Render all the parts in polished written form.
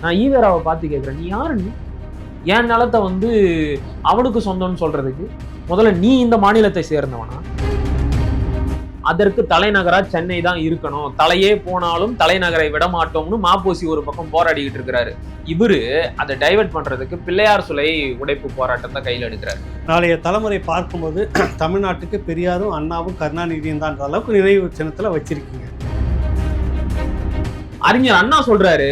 நான் ஈவேராவை பார்த்து கேட்கிறேன், நீ யாரு? நீ என் நிலத்தை வந்து அவனுக்கு சொந்தம்னு சொல்றதுக்கு முதல்ல நீ இந்த மாநிலத்தை சேர்ந்தவனா? அதற்கு தலைநகரா சென்னை தான் இருக்கணும், தலையே போனாலும் தலைநகரை விட மாட்டோம்னு மாப்போசி ஒரு பக்கம் போராடிக்கிட்டு இருக்கிறாரு. இவரு அதை டைவர்ட் பண்றதுக்கு பிள்ளையார் சுலை உடைப்பு போராட்டத்தை கையில் எடுக்கிறாரு. நாளைய தலைமுறை பார்க்கும்போது தமிழ்நாட்டுக்கு பெரியாரும் அண்ணாவும் கருணாநிதியும் தான் அளவுக்கு நினைவு சின்னத்துல வச்சிருக்கீங்க. அறிஞர் அண்ணா சொல்றாரு,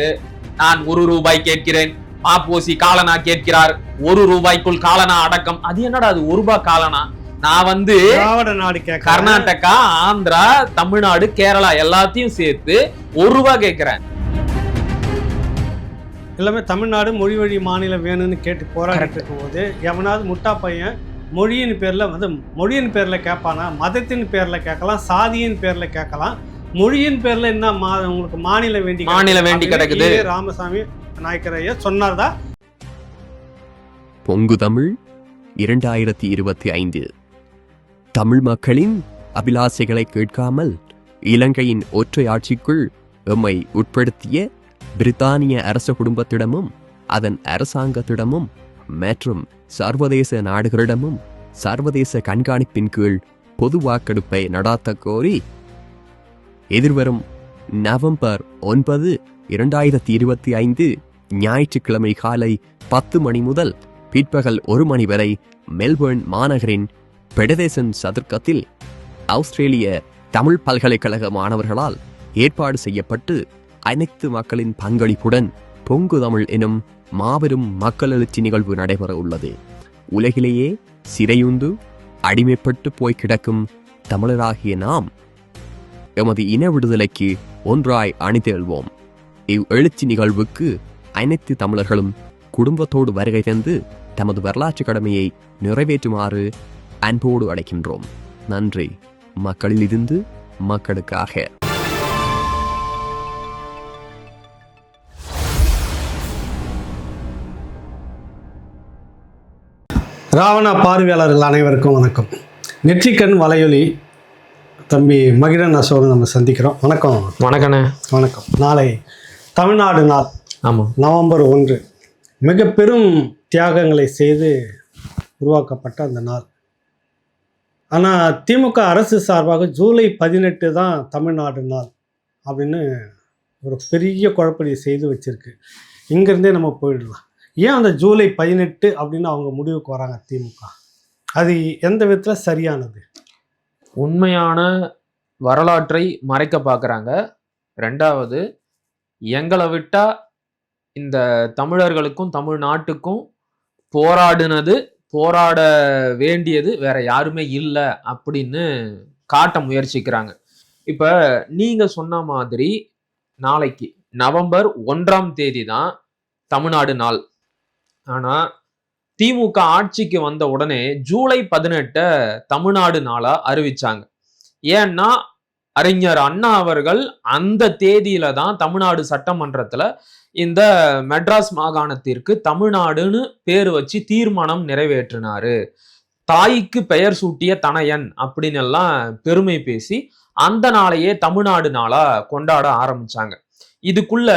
நான் 1 ரூபாய் கேட்கிறேன், மாப்போசி காலனா கேட்கிறார், 1 ரூபாய்க்குள் காலனா அடக்கம். அது என்னடா அது 1 ரூபாய் காலனா? நான் வந்து கர்நாடகா, ஆந்திரா, தமிழ்நாடு, கேரளா எல்லாத்தையும் சேர்த்து 1 ரூபாய் கேட்கிறேன். எல்லாமே தமிழ்நாடு மொழி வழி மாநிலம் வேணும்னு கேட்டு போராடிட்டு இருக்கும் போது எவனாவது முட்டா பையன் மொழியின் பேர்ல வந்து மொழியின் பேர்ல கேட்பானா? மதத்தின் பேர்ல கேட்கலாம், சாதியின் பேர்ல கேட்கலாம், மொழியின் பேர்ல என்ன உங்களுக்கு மாநில வேண்டி கிடக்குது. ராமசாமி நாயக்கர் ஐயா சொன்னார்தான். பொங்கு தமிழ் 2025 தமிழ் மக்களின் அபிலாசைகளை கேட்காமல் இலங்கையின் ஒற்றை ஆட்சிக்குள் எம்மை உட்படுத்திய பிரித்தானிய அரச குடும்பத்திடமும் அதன் அரசாங்கத்திடமும் மற்றும் சர்வதேச நாடுகளிடமும் சர்வதேச கண்காணிப்பின் கீழ் பொது வாக்கெடுப்பை நடாத்த கோரி எதிர்வரும் நவம்பர் 9, 2025 ஞாயிற்றுக்கிழமை காலை 10 மணி முதல் பிற்பகல் 1 மணி வரை மெல்பர்ன் மாநகரின் பெடதேசன் சதுர்க்கத்தில் ஆஸ்திரேலிய தமிழ் பல்கலைக்கழக மாணவர்களால் ஏற்பாடு செய்யப்பட்டு அனைத்து மக்களின் பங்களிப்புடன் பொங்கு தமிழ் எனும் மாபெரும் மக்கள் எழுச்சி நிகழ்வு நடைபெற உள்ளது. உலகிலேயே சிறையுண்டு அடிமைப்பட்டு போய் கிடக்கும் தமிழராகிய நாம் எமது இன விடுதலைக்கு ஒன்றாய் அணிதேழ்வோம். இவ் எழுச்சி நிகழ்வுக்கு அனைத்து தமிழர்களும் குடும்பத்தோடு வருகை தந்து தமது வரலாற்று கடமையை நிறைவேற்றுமாறு அன்போடு அழைக்கின்றோம். நன்றி. மக்களில் இருந்து மக்களுக்காக. ராவணா பார்வையாளர்கள் அனைவருக்கும் வணக்கம். நெற்றிக்கண் வலையொலி தம்பி மகிழன் அசோடு நம்ம சந்திக்கிறோம். வணக்கம். வணக்கண்ணே. வணக்கம். நாளை தமிழ்நாடு நாள். ஆமாம், நவம்பர் 1 மிக பெரும் தியாகங்களை செய்து உருவாக்கப்பட்ட அந்த நாள். ஆனால் திமுக அரசு சார்பாக ஜூலை 18 தான் தமிழ்நாடு நாள் அப்படின்னு ஒரு பெரிய குழப்படியை செய்து வச்சிருக்கு. இங்கேருந்தே நம்ம போயிடலாம். ஏன் அந்த ஜூலை 18 அப்படின்னு அவங்க முடிவுக்கு வராங்க திமுக? அது எந்த விதத்தில் சரியானது? உண்மையான வரலாற்றை மறைக்க பார்க்குறாங்க. 2வது, எங்களை விட்டா இந்த தமிழர்களுக்கும் தமிழ்நாட்டுக்கும் போராட வேண்டியது வேற யாருமே இல்லை அப்படின்னு காட்ட முயற்சிக்கிறாங்க. இப்ப நீங்க சொன்ன மாதிரி நாளைக்கு நவம்பர் 1 தான் தமிழ்நாடு நாள். ஆனா திமுக ஆட்சிக்கு வந்த உடனே ஜூலை 18 தமிழ்நாடு நாளா அறிவிச்சாங்க. ஏன்னா அறிஞர் அண்ணா அவர்கள் அந்த தேதியில தான் தமிழ்நாடு சட்டமன்றத்துல இந்த மெட்ராஸ் மாகாணத்திற்கு தமிழ்நாடுன்னு பேரு வச்சு தீர்மானம் நிறைவேற்றினாரு. தாய்க்கு பெயர் சூட்டிய தனையன் அப்படின்னு எல்லாம் பெருமை பேசி அந்த நாளையே தமிழ்நாடு நாளா கொண்டாட ஆரம்பிச்சாங்க. இதுக்குள்ள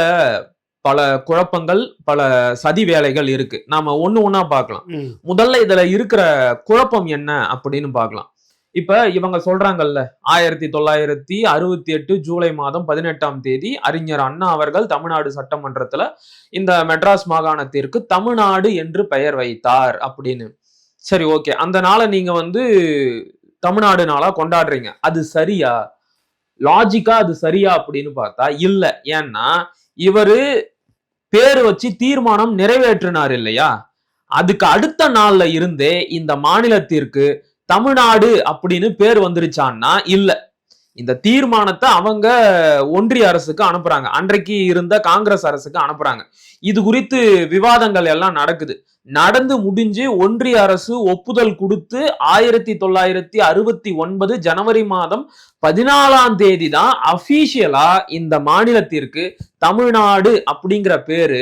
பல குழப்பங்கள், பல சதி வேலைகள் இருக்கு. நாம ஒண்ணா பார்க்கலாம். முதல்ல இதுல இருக்கிற குழப்பம் என்ன அப்படின்னு பார்க்கலாம். இப்ப இவங்க சொல்றாங்கல்ல, 1968 ஜூலை 18 அறிஞர் அண்ணா அவர்கள் தமிழ்நாடு சட்டமன்றத்துல இந்த மெட்ராஸ் மாகாணத்திற்கு தமிழ்நாடு என்று பெயர் வைத்தார் அப்படின்னு. சரி, ஓகே, அந்த நாளை நீங்க வந்து தமிழ்நாடு நாளா கொண்டாடுறீங்க. அது சரியா? லாஜிக்கா அது சரியா அப்படின்னு பார்த்தா இல்ல. ஏன்னா இவரு பேரு வச்சு தீர்மானம் நிறைவேற்றினார் இல்லையா? அதுக்கு அடுத்த நாள்ல இருந்தே இந்த மாநிலத்திற்கு தமிழ்நாடு அப்படின்னு பேர் வந்துருச்சான்னா இல்ல. இந்த தீர்மானத்தை அவங்க ஒன்றிய அரசுக்கு அனுப்புறாங்க, அன்றைக்கு இருந்த காங்கிரஸ் அரசுக்கு அனுப்புறாங்க. இது குறித்து விவாதங்கள் எல்லாம் நடந்து முடிஞ்சு ஒன்றிய அரசு ஒப்புதல் கொடுத்து 1969 ஜனவரி 14 தான் அபிஷியலா இந்த மாநிலத்திற்கு தமிழ்நாடு அப்படிங்கிற பேரு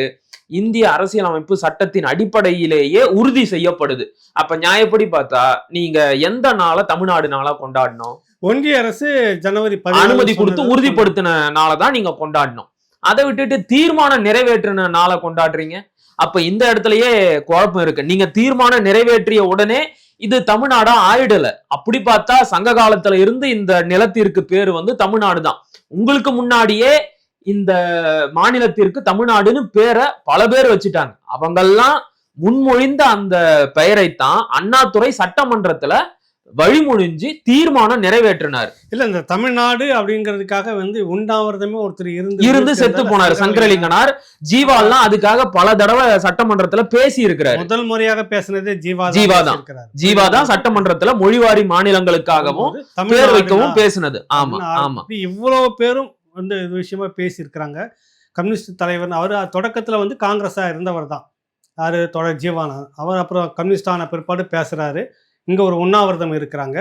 இந்திய அரசியலமைப்பு சட்டத்தின் அடிப்படையிலேயே உறுதி செய்யப்படுது. அப்ப நியாயப்படி பார்த்தா நீங்க எந்த நாளை தமிழ்நாடு நாளா கொண்டாடணும்? ஒன்றிய அரசு ஜனவரி அனுமதி கொடுத்து உறுதிப்படுத்தின நாளை தான் நீங்க கொண்டாடணும். அதை விட்டுட்டு தீர்மானம் நிறைவேற்றின நாளை கொண்டாடுறீங்க. அப்ப இந்த இடத்துலயே குழப்பம் இருக்கு. நீங்க தீர்மானம் நிறைவேற்றிய உடனே இது தமிழ்நாடா ஆயிடல. அப்படி பார்த்தா சங்க காலத்துல இருந்து இந்த நிலத்திற்கு பேரு வந்து தமிழ்நாடு தான். உங்களுக்கு முன்னாடியே இந்த மாநிலத்திற்கு தமிழ்நாடுன்னு பேரை பல பேர் வச்சுட்டாங்க. அவங்கெல்லாம் முன்மொழிந்த அந்த பெயரைத்தான் அண்ணாதுரை சட்டமன்றத்துல வழிமொழிஞ்சு தீர்மானம் நிறைவேற்றினார். இல்ல இந்த தமிழ்நாடு அப்படிங்கிறதுக்காக வந்து உண்ணாவிரதமே ஒருத்தர் இருந்து செத்து போனார் சங்கரலிங்கனார். ஜீவாலாம் அதுக்காக பல தடவை சட்டமன்றத்துல பேசி இருக்கிறார். முதல் முறையாக பேசினதே ஜீவா தான் சட்டமன்றத்துல மொழிவாரி மாநிலங்களுக்காகவும் பேர் வைக்கவும் பேசினது. ஆமா ஆமா, இவ்வளவு பேரும் வந்து இது விஷயமா பேசி இருக்கிறாங்க. கம்யூனிஸ்ட் தலைவர் அவர் தொடக்கத்துல வந்து காங்கிரஸா இருந்தவர் தான் யாரு தொடர் ஜீவானந்த். அவர் அப்புறம் கம்யூனிஸ்டான பிற்பாடு பேசுறாரு. இங்க ஒரு உண்ணாவிரதம் இருக்கிறாங்க.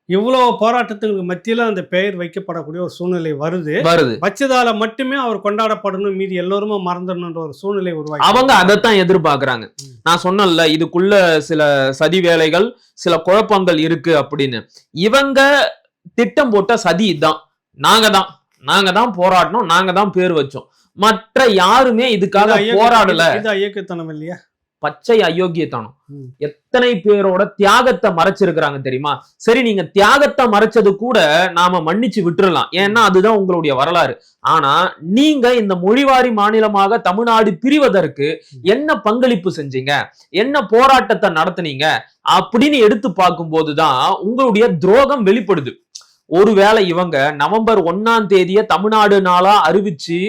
இவ்வளவு போராட்டத்துக்கு மத்தியில அந்த பெயர் வைக்கப்படக்கூடிய ஒரு சூழ்நிலை வருது. வச்சதால மட்டுமே அவர் கொண்டாடப்படணும், மீதி எல்லோருமே மறந்துடணுன்ற ஒரு சூழ்நிலை உருவாகி அவங்க அதைத்தான் எதிர்பார்க்கறாங்க. நான் சொன்னல இதுக்குள்ள சில சதி வேலைகள், சில குழப்பங்கள் இருக்கு அப்படின்னு. இவங்க திட்டம் போட்ட சதி தான். நாங்க தான் போராடணும், நாங்க தான் பேர் வச்சோம். மற்ற யாருமே இதுக்காக போராடல. இது ஐயக்கத்தனம் இல்லையா? பச்சை அயோக்கியத்தனம். எத்தனை பேரோட தியாகத்தை மறைச்சிருக்கிறாங்க தெரியுமா? சரி, நீங்க தியாகத்தை மறைச்சது கூட நாம மன்னிச்சு விட்டுறலாம், ஏன்னா அதுதான் உங்களுடைய வரலாறு. ஆனா நீங்க இந்த மொழிவாரி மாநிலமாக தமிழ்நாடு பிரிவதற்கு என்ன பங்களிப்பு செஞ்சீங்க, என்ன போராட்டத்தை நடத்துனீங்க அப்படின்னு எடுத்து பார்க்கும் போதுதான் உங்களுடைய துரோகம் வெளிப்படுது. ஒருவேளை இவங்க நவம்பர் 1ஆம் தேதியை தமிழ்நாடு நாளா அறிவிச்சு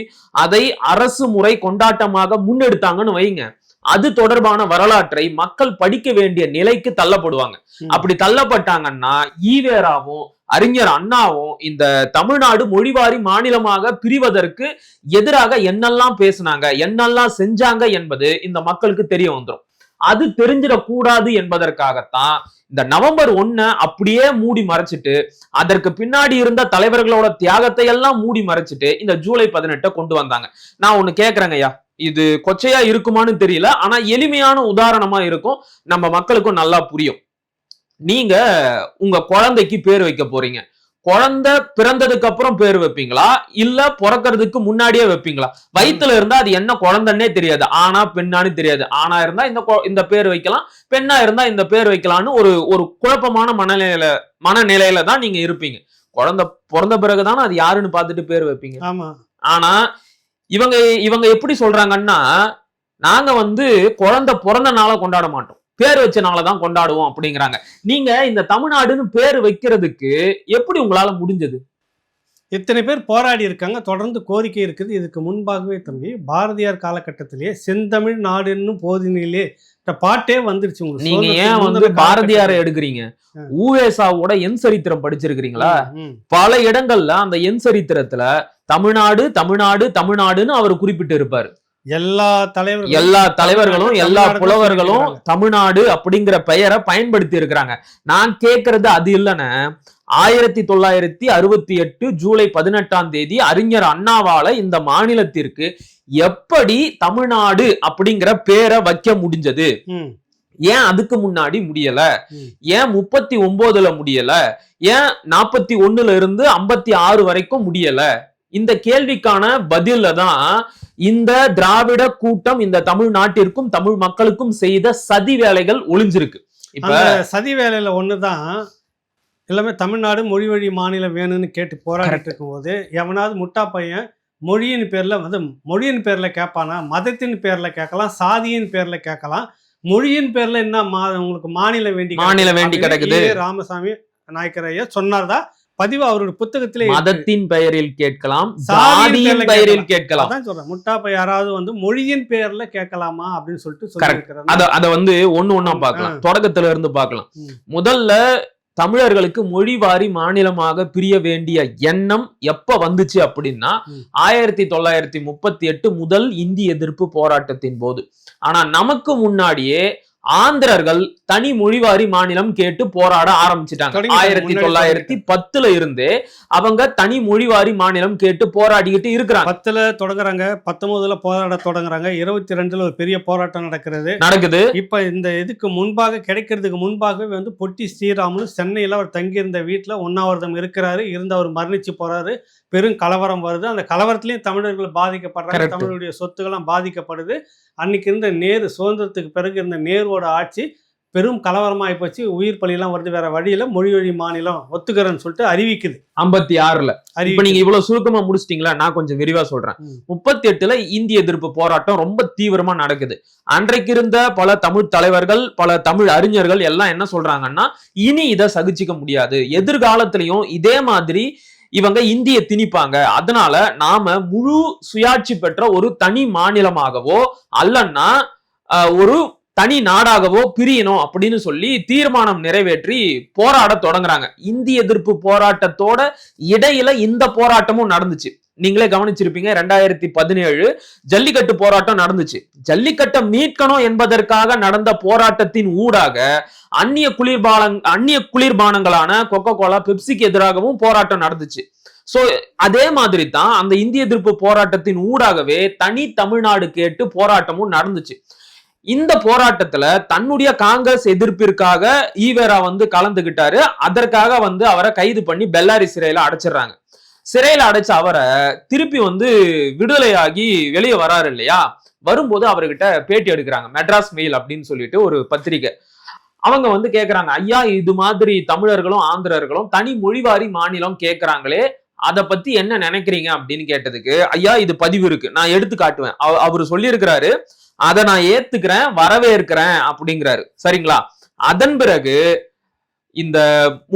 அதை அரசு முறை கொண்டாட்டமாக முன்னெடுத்தாங்கன்னு வைங்க, அது தொடர்பான வரலாற்றை மக்கள் படிக்க வேண்டிய நிலைக்கு தள்ளப்படுவாங்க. அப்படி தள்ளப்பட்டாங்கன்னா ஈவேராவும் அறிஞர் அண்ணாவும் இந்த தமிழ்நாடு மொழிவாரி மாநிலமாக பிரிவதற்கு எதிராக என்னெல்லாம் பேசினாங்க, என்னெல்லாம் செஞ்சாங்க என்பது இந்த மக்களுக்கு தெரிய வந்துடும். அது தெரிஞ்சிடக்கூடாது என்பதற்காகத்தான் இந்த நவம்பர் 1 அப்படியே மூடி மறைச்சிட்டு, அதற்கு பின்னாடி இருந்த தலைவர்களோட தியாகத்தை எல்லாம் மூடி மறைச்சிட்டு இந்த ஜூலை 18 கொண்டு வந்தாங்க. நான் ஒண்ணு கேக்குறேங்க ஐயா, இது கொச்சையா இருக்குமான்னு தெரியல, ஆனா எளிமையான உதாரணமா இருக்கும், நம்ம மக்களுக்கும் நல்லா புரியும். நீங்க உங்க குழந்தைக்கு பேர் வைக்க போறீங்க. குழந்தை பிறந்ததுக்கு அப்புறம் பேர் வைப்பீங்களா, இல்ல பிறக்கிறதுக்கு முன்னாடியே வைப்பீங்களா? வயிற்றுல இருந்தா அது என்ன குழந்தைன்னே தெரியாது, ஆனா பெண்ணான்னு தெரியாது. ஆனா இருந்தா இந்த பேர் வைக்கலாம், பெண்ணா இருந்தா இந்த பேர் வைக்கலாம்னு ஒரு குழப்பமான மனநிலையில தான் நீங்க இருப்பீங்க. குழந்தை பிறந்த பிறகுதானே அது யாருன்னு பார்த்துட்டு பேர் வைப்பீங்க. ஆனா இவங்க எப்படி சொல்றாங்கன்னா, நாங்க வந்து குழந்தை பிறந்த நாளை கொண்டாட மாட்டோம், பேர் வச்ச நாளதான் கொண்டாடுவோம் அப்படிங்கிறாங்க. நீங்க இந்த தமிழ்நாடுன்னு பேர் வைக்கிறதுக்கு எப்படி உங்களால முடிஞ்சது? இத்தனை பேர் போராடி இருக்காங்க, தொடர்ந்து கோரிக்கை இருக்குது. இதுக்கு முன்பாகவே தம்பி பாரதியார் காலகட்டத்திலேயே செந்தமிழ் நாடுன்னு போதினிலே பாட்டே வந்துருச்சு. நீங்க ஏன் வந்து பாரதியாரை எடுக்கிறீங்க? ஊவேசாவோட என் சரித்திரம் படிச்சிருக்கிறீங்களா? பல இடங்கள்ல அந்த என் சரித்திரத்துல தமிழ்நாடு தமிழ்நாடு தமிழ்நாடுன்னு அவர் குறிப்பிட்டு இருப்பாரு. எல்லா தலைவர்களும் எல்லா புலவர்களும் தமிழ்நாடு அப்படிங்கிற பெயரை பயன்படுத்தி இருக்கிறாங்க. நான் கேட்கறது அது இல்லைன்னு, 1968 ஜூலை 18ஆம் தேதி அறிஞர் அண்ணாவால இந்த மாநிலத்திற்கு எப்படி தமிழ்நாடு அப்படிங்கிற பேரை வைக்க முடிஞ்சது? ஏன் அதுக்கு முன்னாடி முடியல? ஏன் 39ல முடியல? ஏன் 41ல இருந்து 56 வரைக்கும் முடியல? இந்த கேள்விக்கான பதில தான் இந்த திராவிட கூட்டம் இந்த தமிழ்நாட்டிற்கும் தமிழ் மக்களுக்கும் செய்த சதி வேலைகள் ஒளிஞ்சிருக்கு. இப்ப சதி வேலையில ஒண்ணுதான் எல்லாமே தமிழ்நாடு மொழி வழி மாநிலம் வேணும்னு கேட்டு போராடிட்டு இருக்கும் போது எவனாவது முட்டா பையன் மொழியின் பேர்ல கேட்பானா? மதத்தின் பேர்ல கேட்கலாம், சாதியின் பேர்ல கேட்கலாம். மொழியின் பேர்ல என்ன உங்களுக்கு மாநிலம் வேண்டி கிடக்குது. ராமசாமி நாயக்கர் ஐயா சொன்னார்தான் பதிவு அவருடைய புத்தகத்திலே. மதத்தின் பெயரில் கேட்கலாம், சாதியின் பெயரில் கேட்கலாம். சொல்றேன், முட்டாப்ப யாராவது வந்து மொழியின் பெயர்ல கேட்கலாமா அப்படின்னு சொல்லிட்டு சொல்லிருக்கிறாங்க. அத வந்து ஒண்ணா பார்க்கலாம், தொடக்கத்துல இருந்து பார்க்கலாம். முதல்ல தமிழர்களுக்கு மொழிவாரி மாநிலமாக பிரிய வேண்டிய எண்ணம் எப்ப வந்துச்சு அப்படின்னா 1938 முதல் இந்தி எதிர்ப்பு போராட்டத்தின் போது. ஆனா நமக்கு முன்னாடியே ஆந்திரர்கள் தனி மொழிவாரி மாநிலம் கேட்டு போராட ஆரம்பிச்சுட்டாங்க. 1910ல இருந்தே அவங்க தனி மொழிவாரி மாநிலம் கேட்டு போராடிக்கிட்டு இருக்கிறாங்க. 10ல தொடங்குறாங்க, 19ல போராட தொடங்குறாங்க, 22ல ஒரு பெரிய போராட்டம் நடக்குது. இப்ப இந்த இதுக்கு முன்பாக கிடைக்கிறதுக்கு முன்பாகவே வந்து பொட்டி ஸ்ரீராமுலு சென்னையில அவர் தங்கியிருந்த வீட்டுல உண்ணாவிரதம் இருக்கிறாரு. இருந்து அவர் மரணிச்சு போறாரு. பெரும் கலவரம் வருது. அந்த கலவரத்திலையும் தமிழர்கள் பாதிக்கப்படுறாங்க. Correct. தமிழுடைய சொத்துக்கள்லாம் பாதிக்கப்படுது. அன்னைக்கு இருந்த நேரு, சுதந்திரத்துக்கு பிறகு இருந்த நேருவோட ஆட்சி பெரும் கலவரமாகி போச்சு. உயிர் பலியெல்லாம் வருது. வேற வழியில மொழி வழி மாநிலம் ஒத்துக்கிறேன்னு சொல்லிட்டு அறிவிக்குது. 56ல. இப்ப நீங்க இவ்வளவு சுருக்கமா முடிச்சிட்டீங்களா? நான் கொஞ்சம் விரிவா சொல்றேன். 38ல இந்திய எதிர்ப்பு போராட்டம் ரொம்ப தீவிரமா நடக்குது. அன்றைக்கு இருந்த பல தமிழ் தலைவர்கள், பல தமிழ் அறிஞர்கள் எல்லாம் என்ன சொல்றாங்கன்னா, இனி இதை சகிச்சுக்க முடியாது, எதிர்காலத்திலையும் இதே மாதிரி இவங்க இந்திய திணிப்பாங்க, அதனால நாம முழு சுயாட்சி பெற்ற ஒரு தனி மாநிலமாகவோ அல்லன்னா ஒரு தனி நாடாகவோ பிரியணும் அப்படின்னு சொல்லி தீர்மானம் நிறைவேற்றி போராட தொடங்குறாங்க. இந்திய எதிர்ப்பு போராட்டத்தோட இடையில இந்த போராட்டமும் நடந்துச்சு. நீங்களே கவனிச்சிருப்பீங்க, 2017 ஜல்லிக்கட்டு போராட்டம் நடந்துச்சு. ஜல்லிக்கட்டை மீட்கணும் என்பதற்காக நடந்த போராட்டத்தின் ஊடாக அந்நிய குளிர்பானங்களான கொக்கோ கோலா, பெப்சிக்கு எதிராகவும் போராட்டம் நடந்துச்சு. சோ அதே மாதிரி தான் அந்த இந்திய எதிர்ப்பு போராட்டத்தின் ஊடாகவே தனி தமிழ்நாடு கேட்டு போராட்டமும் நடந்துச்சு. இந்த போராட்டத்துல தன்னுடைய காங்கிரஸ் எதிர்ப்பிற்காக ஈவேரா கலந்துகிட்டாரு. அதற்காக அவரை கைது பண்ணி பெல்லாரி சிறையில அடைச்சிடுறாங்க. சிறையில அடைச்ச அவரை திருப்பி விடுதலையாகி வெளியே வராரு இல்லையா? வரும்போது அவர்கிட்ட பேட்டி எடுக்கிறாங்க. மெட்ராஸ் மெயில் அப்படின்னு சொல்லிட்டு ஒரு பத்திரிகை. அவங்க கேக்குறாங்க, ஐயா இது மாதிரி தமிழர்களும் ஆந்திரர்களும் தனி மொழிவாரி மாநிலம் கேட்கிறாங்களே, அதை பத்தி என்ன நினைக்கிறீங்க அப்படின்னு கேட்டதுக்கு, ஐயா இது பதிவு இருக்கு, நான் எடுத்து காட்டுவேன். அவரு சொல்லி இருக்கிறாரு, அதை நான் ஏத்துக்கிறேன், வரவேற்கிறேன் அப்படிங்கிறாரு. சரிங்களா? அதன் பிறகு இந்த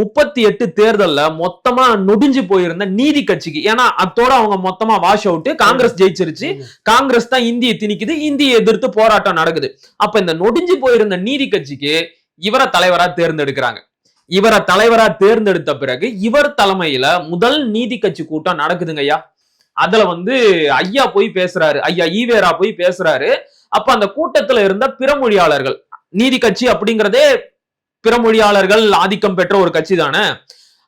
38 தேர்தல்ல மொத்தமா நொடிஞ்சு போயிருந்த நீதி கட்சிக்கு, ஏன்னா அத்தோட அவங்க மொத்தமா வாஷ் அவுட், காங்கிரஸ் ஜெயிச்சிருச்சு, காங்கிரஸ் தான் இந்தியை திணிக்குது, இந்தியை எதிர்த்து போராட்டம் நடக்குது. அப்ப இந்த நொடிஞ்சு போயிருந்த நீதி கட்சிக்கு இவரை தலைவரா தேர்ந்தெடுக்கிறாங்க. இவரை தலைவரா தேர்ந்தெடுத்த பிறகு இவர் தலைமையில முதல் நீதி கட்சி கூட்டம் நடக்குதுங்க ஐயா. அதுல ஐயா போய் பேசுறாரு, ஐயா ஈவேரா போய் பேசுறாரு. அப்ப அந்த கூட்டத்துல இருந்த பிறமொழியாளர்கள், நீதி கட்சி அப்படிங்கிறதே பிறமொழியாளர்கள் ஆதிக்கம் பெற்ற ஒரு கட்சி தானே,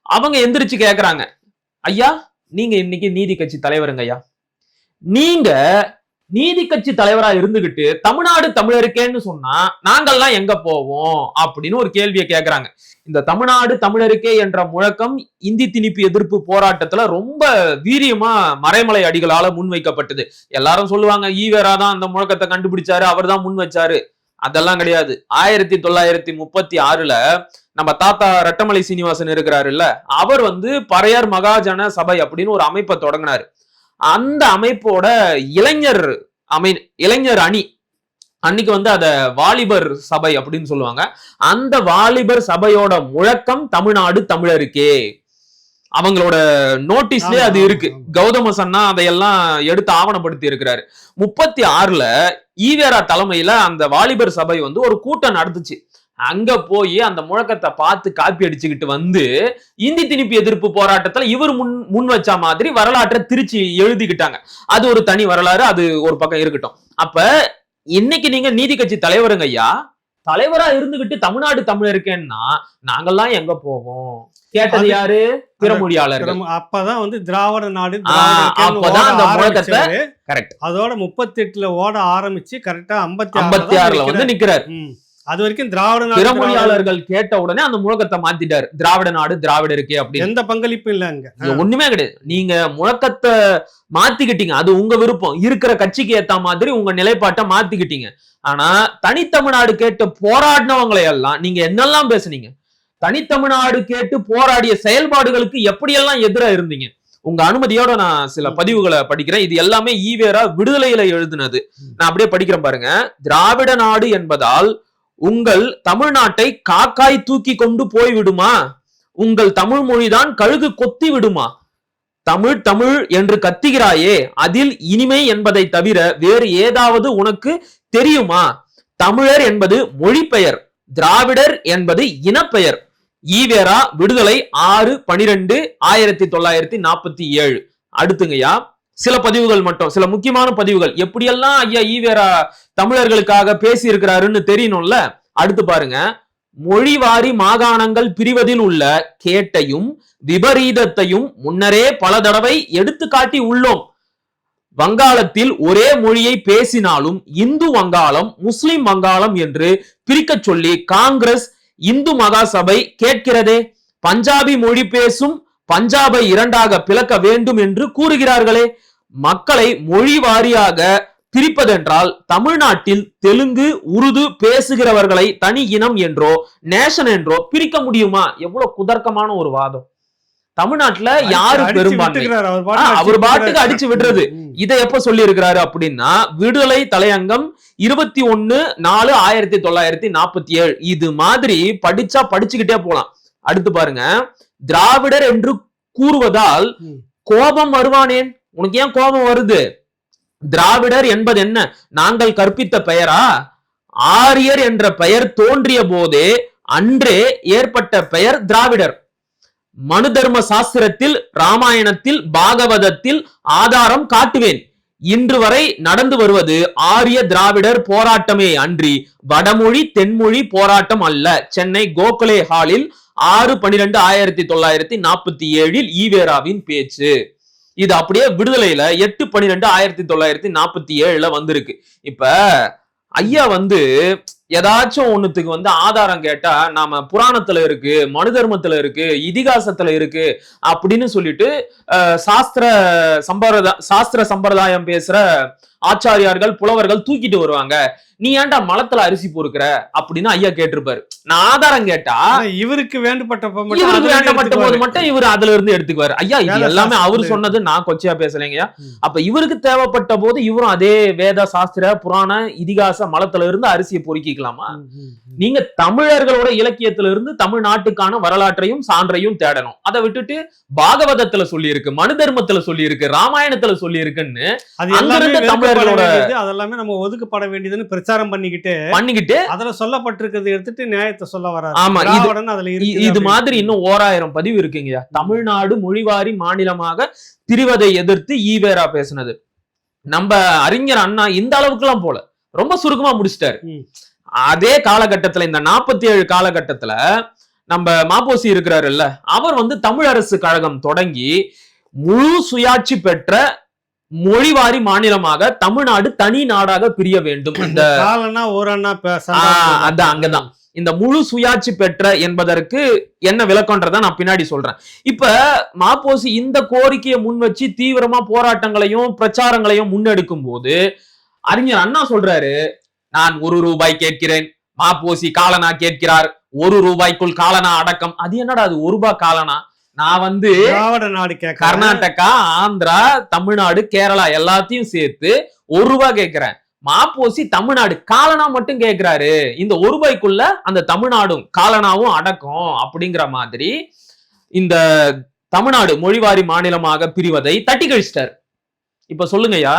அவங்க எந்திரிச்சு கேக்குறாங்க, ஐயா நீங்க இன்னைக்கு நீதி கட்சி தலைவருங்க ஐயா, நீங்க நீதி கட்சி தலைவரா இருந்துகிட்டு தமிழ்நாடு தமிழருக்கேன்னு சொன்னா நாங்கெல்லாம் எங்க போவோம் அப்படின்னு ஒரு கேள்வியை கேக்குறாங்க. இந்த தமிழ்நாடு தமிழருக்கே என்ற முழக்கம் இந்தி திணிப்பு எதிர்ப்பு போராட்டத்துல ரொம்ப வீரியமா மறைமலை அடிகளால முன்வைக்கப்பட்டது. எல்லாரும் சொல்லுவாங்க ஈவேரா தான் அந்த முழக்கத்தை கண்டுபிடிச்சாரு, அவர் தான் முன் வச்சாரு. அதெல்லாம் கிடையாது. 1936ல நம்ம தாத்தா ரெட்டமலை சீனிவாசன் இருக்கிறாரு இல்ல, அவர் பறையர் மகாஜன சபை அப்படின்னு ஒரு அமைப்பை தொடங்கினாரு. அந்த அமைப்போட இளைஞர் அணி, அன்னைக்கு அத வாலிபர் சபை அப்படின்னு சொல்லுவாங்க. அந்த வாலிபர் சபையோட முழக்கம் தமிழ்நாடு தமிழருக்கே, அவங்களோட நோட்டீஸ்லயே அது இருக்கு. கௌதம சன்னா அதையெல்லாம் எடுத்து ஆவணப்படுத்தி இருக்கிறாரு. 36ல ஈவேரா தலைமையில அந்த வாலிபர் சபை ஒரு கூட்டம் நடந்துச்சு. அங்க போய் அந்த முழக்கத்தை பார்த்து காப்பி அடிச்சுக்கிட்டு இந்தி திணிப்பு எதிர்ப்பு போராட்டத்துல இவர் முன் வச்ச மாதிரி வரலாற்றை திருச்சி எழுதிக்கிட்டாங்க. அது ஒரு தனி வரலாறு, அது ஒரு பக்கம் இருக்கட்டும். அப்ப இன்னைக்கு நீங்க நீதி கட்சி தலைவருங்க ஐயா, தலைவரா இருந்துகிட்டு தமிழ்நாடு தமிழருக்கேன்னா நாங்கெல்லாம் எங்க போவோம் கேட்டது யாரு? பிறமொழியாளர்கள். அப்பதான் திராவிட நாடு, அப்பதான் அந்த முழக்கத்தை கரெக்ட் அதோட 38ல ஓட ஆரம்பிச்சு கரெக்டா 56ல நிக்கிறார். அது வரைக்கும் திராவிட நாடு பிறமொழியாளர்கள் கேட்ட உடனே அந்த முழக்கத்தை மாத்திட்டாரு, திராவிட நாடு திராவிடருக்கே அப்படின்னு. எந்த பங்களிப்பும் இல்ல அங்க, ஒண்ணுமே கிடையாது. நீங்க முழக்கத்தை மாத்திக்கிட்டீங்க, அது உங்க விருப்பம், இருக்கிற கட்சிக்கு ஏத்த மாதிரி உங்க நிலைப்பாட்டை மாத்திக்கிட்டீங்க. ஆனா தனித்தமிழ்நாடு கேட்டு போராடினவங்களை எல்லாம் நீங்க என்னெல்லாம் பேசுனீங்க? தனித்தமிழ்நாடு கேட்டு போராடிய செயல்பாடுகளுக்கு எப்படியெல்லாம் எதிரா இருந்தீங்க? உங்க அனுமதியோட நான் சில பதிவுகளை படிக்கிறேன். இது எல்லாமே ஈவேரா விடுதலையில எழுதுனது. நான் அப்படியே படிக்கிறேன் பாருங்க. திராவிட நாடு என்பதால் உங்கள் தமிழ்நாட்டை காக்காய் தூக்கி கொண்டு போய்விடுமா? உங்கள் தமிழ் மொழிதான் கழுகு கொத்தி விடுமா? தமிழ் தமிழ் என்று கத்துகிறாயே, அதில் இனிமை என்பதை தவிர வேறு ஏதாவது உனக்கு தெரியுமா? தமிழர் என்பது மொழிப்பெயர், திராவிடர் என்பது இனப்பெயர். ஈவேரா, விடுதலை 6/12/1947. அடுத்துங்கய்யா சில பதிவுகள் மட்டும், சில முக்கியமான பதிவுகள். எப்படியெல்லாம் ஐயா ஈவேரா தமிழர்களுக்காக பேசி இருக்கிறாருன்னு தெரியணும்ல. அடுத்து பாருங்க. மொழிவாரி மாகாணங்கள் பிரிவதில் உள்ள கேட்டையும் விபரீதத்தையும் முன்னரே பல தடவை எடுத்து காட்டி உள்ளோம். வங்காளத்தில் ஒரே மொழியை பேசினாலும் இந்து வங்காளம், முஸ்லிம் வங்காளம் என்று பிரிக்க சொல்லி காங்கிரஸ் இந்து மகாசபை கேட்கிறதே. பஞ்சாபி மொழி பேசும் பஞ்சாபை இரண்டாக பிளக்க வேண்டும் என்று கூறுகிறார்களே. மக்களை மொழி வாரியாக பிரிப்பதென்றால் தமிழ்நாட்டில் தெலுங்கு உருது பேசுகிறவர்களை தனி இனம் என்றோ நேஷன் என்றோ பிரிக்க முடியுமா? எவ்வளவு குதர்க்கமான ஒரு வாதம். தமிழ்நாட்டுல யாரு பெரும்பான்மை, அவர் பாட்டுக்கு அடிச்சு விடுறது. இதை எப்ப சொல்லி இருக்கிறாரு அப்படின்னா, விடுதலை தலையங்கம் 21/4/1947. இது மாதிரி படிச்சா படிச்சுக்கிட்டே போலாம். அடுத்து பாருங்க, திராவிடர் என்று கூறுவதால் கோபம் வருவானேன்? உனக்கு ஏன் கோபம் வருது? திராவிடர் என்பது என்ன? நாங்கள் கற்பித்த பெயரா? ஆரியர் என்ற பெயர் தோன்றிய போதே அன்றே ஏற்பட்ட பெயர் திராவிடர். மனு தர்ம சாஸ்திரத்தில், ராமாயணத்தில், பாகவதத்தில் ஆதாரம் காட்டுவேன். இன்று வரை நடந்து வருவது ஆரிய திராவிடர் போராட்டமே அன்றி வடமொழி தென்மொழி போராட்டம் அல்ல. சென்னை கோகலே ஹாலில் 6/12/1947 ஈவேராவின் பேச்சு. இது அப்படியே விடுதலையில 8/12/1947 வந்திருக்கு. இப்ப ஐயா ஏதாச்சும் ஒண்ணுத்துக்கு ஆதாரம் கேட்டா, நாம புராணத்துல இருக்கு, மனு தர்மத்துல இருக்கு, இதிகாசத்துல இருக்கு அப்படின்னு சொல்லிட்டு சாஸ்திர சம்பிரதாயம் பேசுற ஆச்சாரியார்கள் புலவர்கள் தூக்கிட்டு வருவாங்க. நீ ஏன்டா மலத்துல அரிசி பொறுக்கிற அப்படின்னு ஐயா கேட்டிருப்பாரு. நான் ஆதாரம் கேட்டா இவருக்கு வேண்டப்பட்ட போது மட்டும் இவர் அதுல இருந்து எடுத்துக்குவாரு. ஐயா இது எல்லாமே அவரு சொன்னது, நான் கொச்சையா பேசலைங்கய்யா. அப்ப இவருக்கு தேவைப்பட்ட போது இவரும் அதே வேத சாஸ்திர புராண இதிகாச மலத்துல இருந்து அரிசியை பொறுக்கிக்கலாமா? நீங்க தமிழர்களோட இலக்கியத்துல இருந்து தமிழ்நாட்டுக்கான வரலாற்றையும் சான்றையும் தேடணும். அதை விட்டுட்டு பாகவதத்துல சொல்லி இருக்கு, மனு தர்மத்துல சொல்லி இருக்கு, ராமாயணத்துல சொல்லி இருக்குன்னு அங்கிருந்து தமிழர்களோட அதெல்லாமே நம்ம ஒதுக்கப்பட வேண்டியதுன்னு பிரச்சாரம் பண்ணிக்கிட்டு அதுல சொல்லப்பட்டிருக்கிறது எடுத்துட்டு நியாயத்தை சொல்ல வராது. ஆமா, இது மாதிரி இன்னும் 1000 பதிவு இருக்குங்க. தமிழ்நாடு மொழிவாரி மாநிலமாக பிரிவதை எதிர்த்து ஈவேரா பேசினது. நம்ம அறிஞர் அண்ணா இந்த அளவுக்கு எல்லாம் போல, ரொம்ப சுருக்கமா முடிச்சிட்டாரு. அதே காலகட்டத்துல, இந்த 47 காலகட்டத்துல நம்ம மாப்போசி இருக்கிறாருல்ல, அவர் தமிழரசு கழகம் தொடங்கி முழு சுயாட்சி பெற்ற மொழிவாரி மாநிலமாக தமிழ்நாடு தனி நாடாக பிரிய வேண்டும். அங்கதான் இந்த முழு சுயாட்சி பெற்ற என்பதற்கு என்ன விளக்கம்ன்றத நான் பின்னாடி சொல்றேன். இப்ப மாப்போசி இந்த கோரிக்கையை முன் வச்சு தீவிரமா போராட்டங்களையும் பிரச்சாரங்களையும் முன்னெடுக்கும் போது அறிஞர் அண்ணா சொல்றாரு, நான் 1 ரூபாய் கேட்கிறேன், மாப்போசி காலனா கேட்கிறார், 1 ரூபாய்க்குள் காலனா அடக்கம். அது என்னடா அது 1 ரூபாய் காலனா? நான் கர்நாடகா, ஆந்திரா, தமிழ்நாடு, கேரளா எல்லாத்தையும் சேர்த்து 1 ரூபாய் கேட்கிறேன். மாப்போசி தமிழ்நாடு காலனா மட்டும் கேட்கிறாரு. இந்த 1 ரூபாய்க்குள்ள அந்த தமிழ்நாடும் காலனாவும் அடக்கம் அப்படிங்கிற மாதிரி இந்த தமிழ்நாடு மொழிவாரி மாநிலமாக பிரிவதை தட்டி கழிச்சிட்டார். இப்ப சொல்லுங்கய்யா,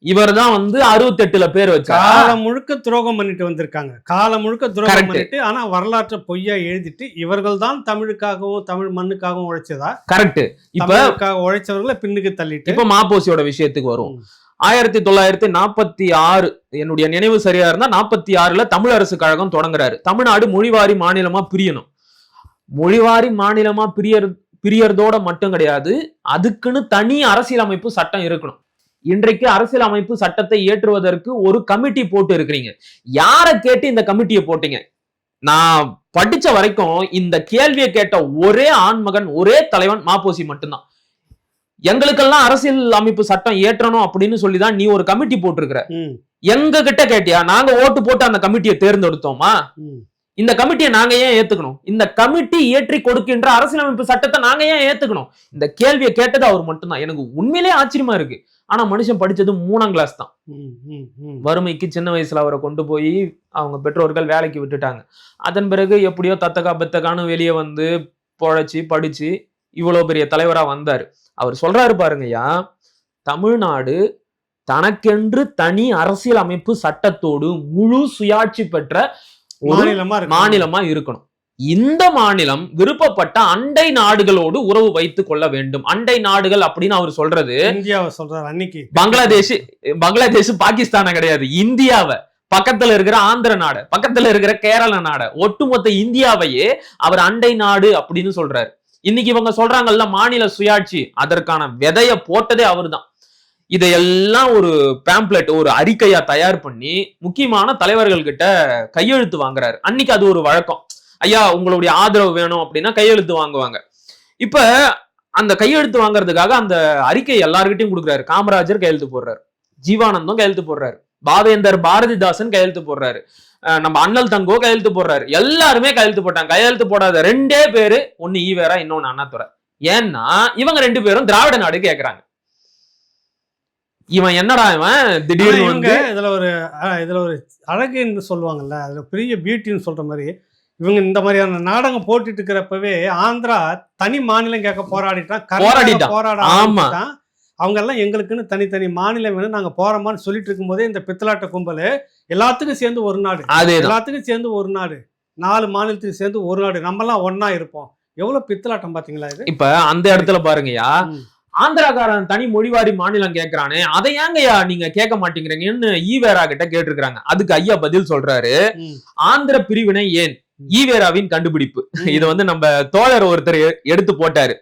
இவர் தான் 68ல பேர் வச்சு காலம் முழுக்க துரோகம் பண்ணிட்டு வந்திருக்காங்க. காலம் முழுக்க துரோகம் பண்ணிட்டு, ஆனா வரலாற்றை பொய்யா எழுதிட்டு இவர்கள் தான் தமிழுக்காகவும் தமிழ் மண்ணுக்காகவும் உழைச்சதா? கரெக்ட். இப்ப உழைச்சவர்களை பின்னுக்கு தள்ளிட்டு இப்ப மாப்போசியோட விஷயத்துக்கு வரும். 1946 என்னுடைய நினைவு சரியா இருந்தா 46ல தமிழரசு கழகம் தொடங்குறாரு. தமிழ்நாடு மொழிவாரி மாநிலமா பிரியணும். மொழிவாரி மாநிலமா பிரியறதோட மட்டும் கிடையாது, அதுக்குன்னு தனி அரசியலமைப்பு சட்டம் இருக்கணும். இன்றைக்கு அரசியல் அமைப்பு சட்டத்தை ஏற்றுவதற்கு ஒரு கமிட்டி போட்டு இருக்கிறீங்க. யாரை கேட்டு இந்த கமிட்டியை போட்டீங்க? நான் படிச்ச வரைக்கும் இந்த கேள்வியை கேட்ட ஒரே ஆண்மகன், ஒரே தலைவன் மாப்போசி மட்டும்தான். எங்களுக்கெல்லாம் அரசியல் அமைப்பு சட்டம் ஏற்றணும் அப்படின்னு சொல்லிதான் நீ ஒரு கமிட்டி போட்டிருக்கிற. எங்க கிட்ட கேட்டியா? நாங்க ஓட்டு போட்டு அந்த கமிட்டியை தேர்ந்தெடுத்தோமா? இந்த கமிட்டியை நாங்க ஏன் ஏத்துக்கணும்? இந்த கமிட்டி ஏற்றி கொடுக்கின்ற அரசியலமைப்பு சட்டத்தை நாங்க ஏன் ஏத்துக்கணும்? இந்த கேள்வியை கேட்டது அவர் மட்டும்தான். எனக்கு உண்மையிலே ஆச்சரியமா இருக்கு. ஆனா மனுஷன் படிச்சது 3ஆம் கிளாஸ் தான். வறுமைக்கு சின்ன வயசுல அவரை கொண்டு போய் அவங்க பெற்றோர்கள் வேலைக்கு விட்டுட்டாங்க. அதன் பிறகு எப்படியோ தத்தகா பெத்தகான்னு வெளியே பொழைச்சி படிச்சு இவ்வளவு பெரிய தலைவரா வந்தாரு. அவர் சொல்றாரு பாருங்கய்யா, தமிழ்நாடு தனக்கென்று தனி அரசியல் அமைப்பு சட்டத்தோடு முழு சுயாட்சி பெற்ற மாநிலமா இருக்கணும். இந்த மாநிலம் விருப்பப்பட்ட அண்டை நாடுகளோடு உறவு வைத்துக் கொள்ள வேண்டும். அண்டை நாடுகள் அப்படின்னு அவர் சொல்றது இந்தியாவை சொல்றாரு. அன்னைக்கு பங்களாதேஷ் பாகிஸ்தான கிடையாது, இந்தியாவை, பக்கத்துல இருக்கிற ஆந்திர நாடு, பக்கத்துல இருக்கிற கேரள நாடு, ஒட்டுமொத்த இந்தியாவையே அவர் அண்டை நாடு அப்படின்னு சொல்றாரு. இன்னைக்கு இவங்க சொல்றாங்கல்ல மாநில சுயாட்சி, அதற்கான விதைய போட்டதே அவரு தான். இதையெல்லாம் ஒரு பேம்ப்ளெட், ஒரு அறிக்கையா தயார் பண்ணி முக்கியமான தலைவர்கள் கிட்ட கையெழுத்து வாங்குறாரு. அன்னைக்கு அது ஒரு வழக்கம். ஐயா உங்களுடைய ஆதரவு வேணும் அப்படின்னா கையெழுத்து வாங்குவாங்க. இப்ப அந்த கையெழுத்து வாங்குறதுக்காக அந்த அறிக்கை எல்லார்கிட்டையும் கொடுக்குறாரு. காமராஜர் கையெழுத்து போடுறாரு, ஜீவானந்தம் கையெழுத்து போடுறாரு, பாவேந்தர் பாரதிதாசன் கையெழுத்து போடுறாரு, நம்ம அண்ணல் தங்கோ கையெழுத்து போடுறாரு. எல்லாருமே கையெழுத்து போட்டாங்க. கையெழுத்து போடாத 2 பேரு, ஒன்னு ஈவேரா, இன்னொன்னு அண்ணாதுரை. ஏன்னா இவங்க 2 பேரும் திராவிட நாடு கேக்குறாங்க. இவன் என்னடா இவன் திடீர்னு வந்து இதுல ஒரு அழகுன்னு சொல்லுவாங்கல்ல, அதுல பெரிய பியூட்டின்னு சொல்ற மாதிரி இவங்க இந்த மாதிரியான நாடகம் போட்டுட்டு இருக்கிறப்பவே ஆந்திரா தனி மாநிலம் கேட்க போராடிட்டான். ஆமா, அவங்க எல்லாம் எங்களுக்குன்னு தனித்தனி மாநிலம் வேணும், நாங்க போறோமான்னு சொல்லிட்டு இருக்கும் போதே இந்த பித்தலாட்ட கும்பல் எல்லாத்துக்கும் சேர்ந்து ஒரு நாடு, எல்லாத்துக்கும் சேர்ந்து ஒரு நாடு, 4 மாநிலத்துக்கு சேர்ந்து ஒரு நாடு, நம்ம எல்லாம் ஒன்னா இருப்போம். எவ்வளவு பித்தலாட்டம் பாத்தீங்களா இது? இப்ப அந்த இடத்துல பாருங்கய்யா, ஆந்திராக்காரன் தனி மொழிவாரி மாநிலம் கேட்கிறானே, அதை ஏங்கய்யா நீங்க கேட்க மாட்டேங்கிறீங்கன்னு ஈவேரா கிட்ட கேட்டிருக்காங்க. அதுக்கு ஐயா பதில் சொல்றாரு, ஆந்திர பிரிவினை ஏன், ஈவேராவின் கண்டுபிடிப்பு. இது வந்து நம்ம தோழர் ஒருத்தர் எடுத்து போட்டாரு.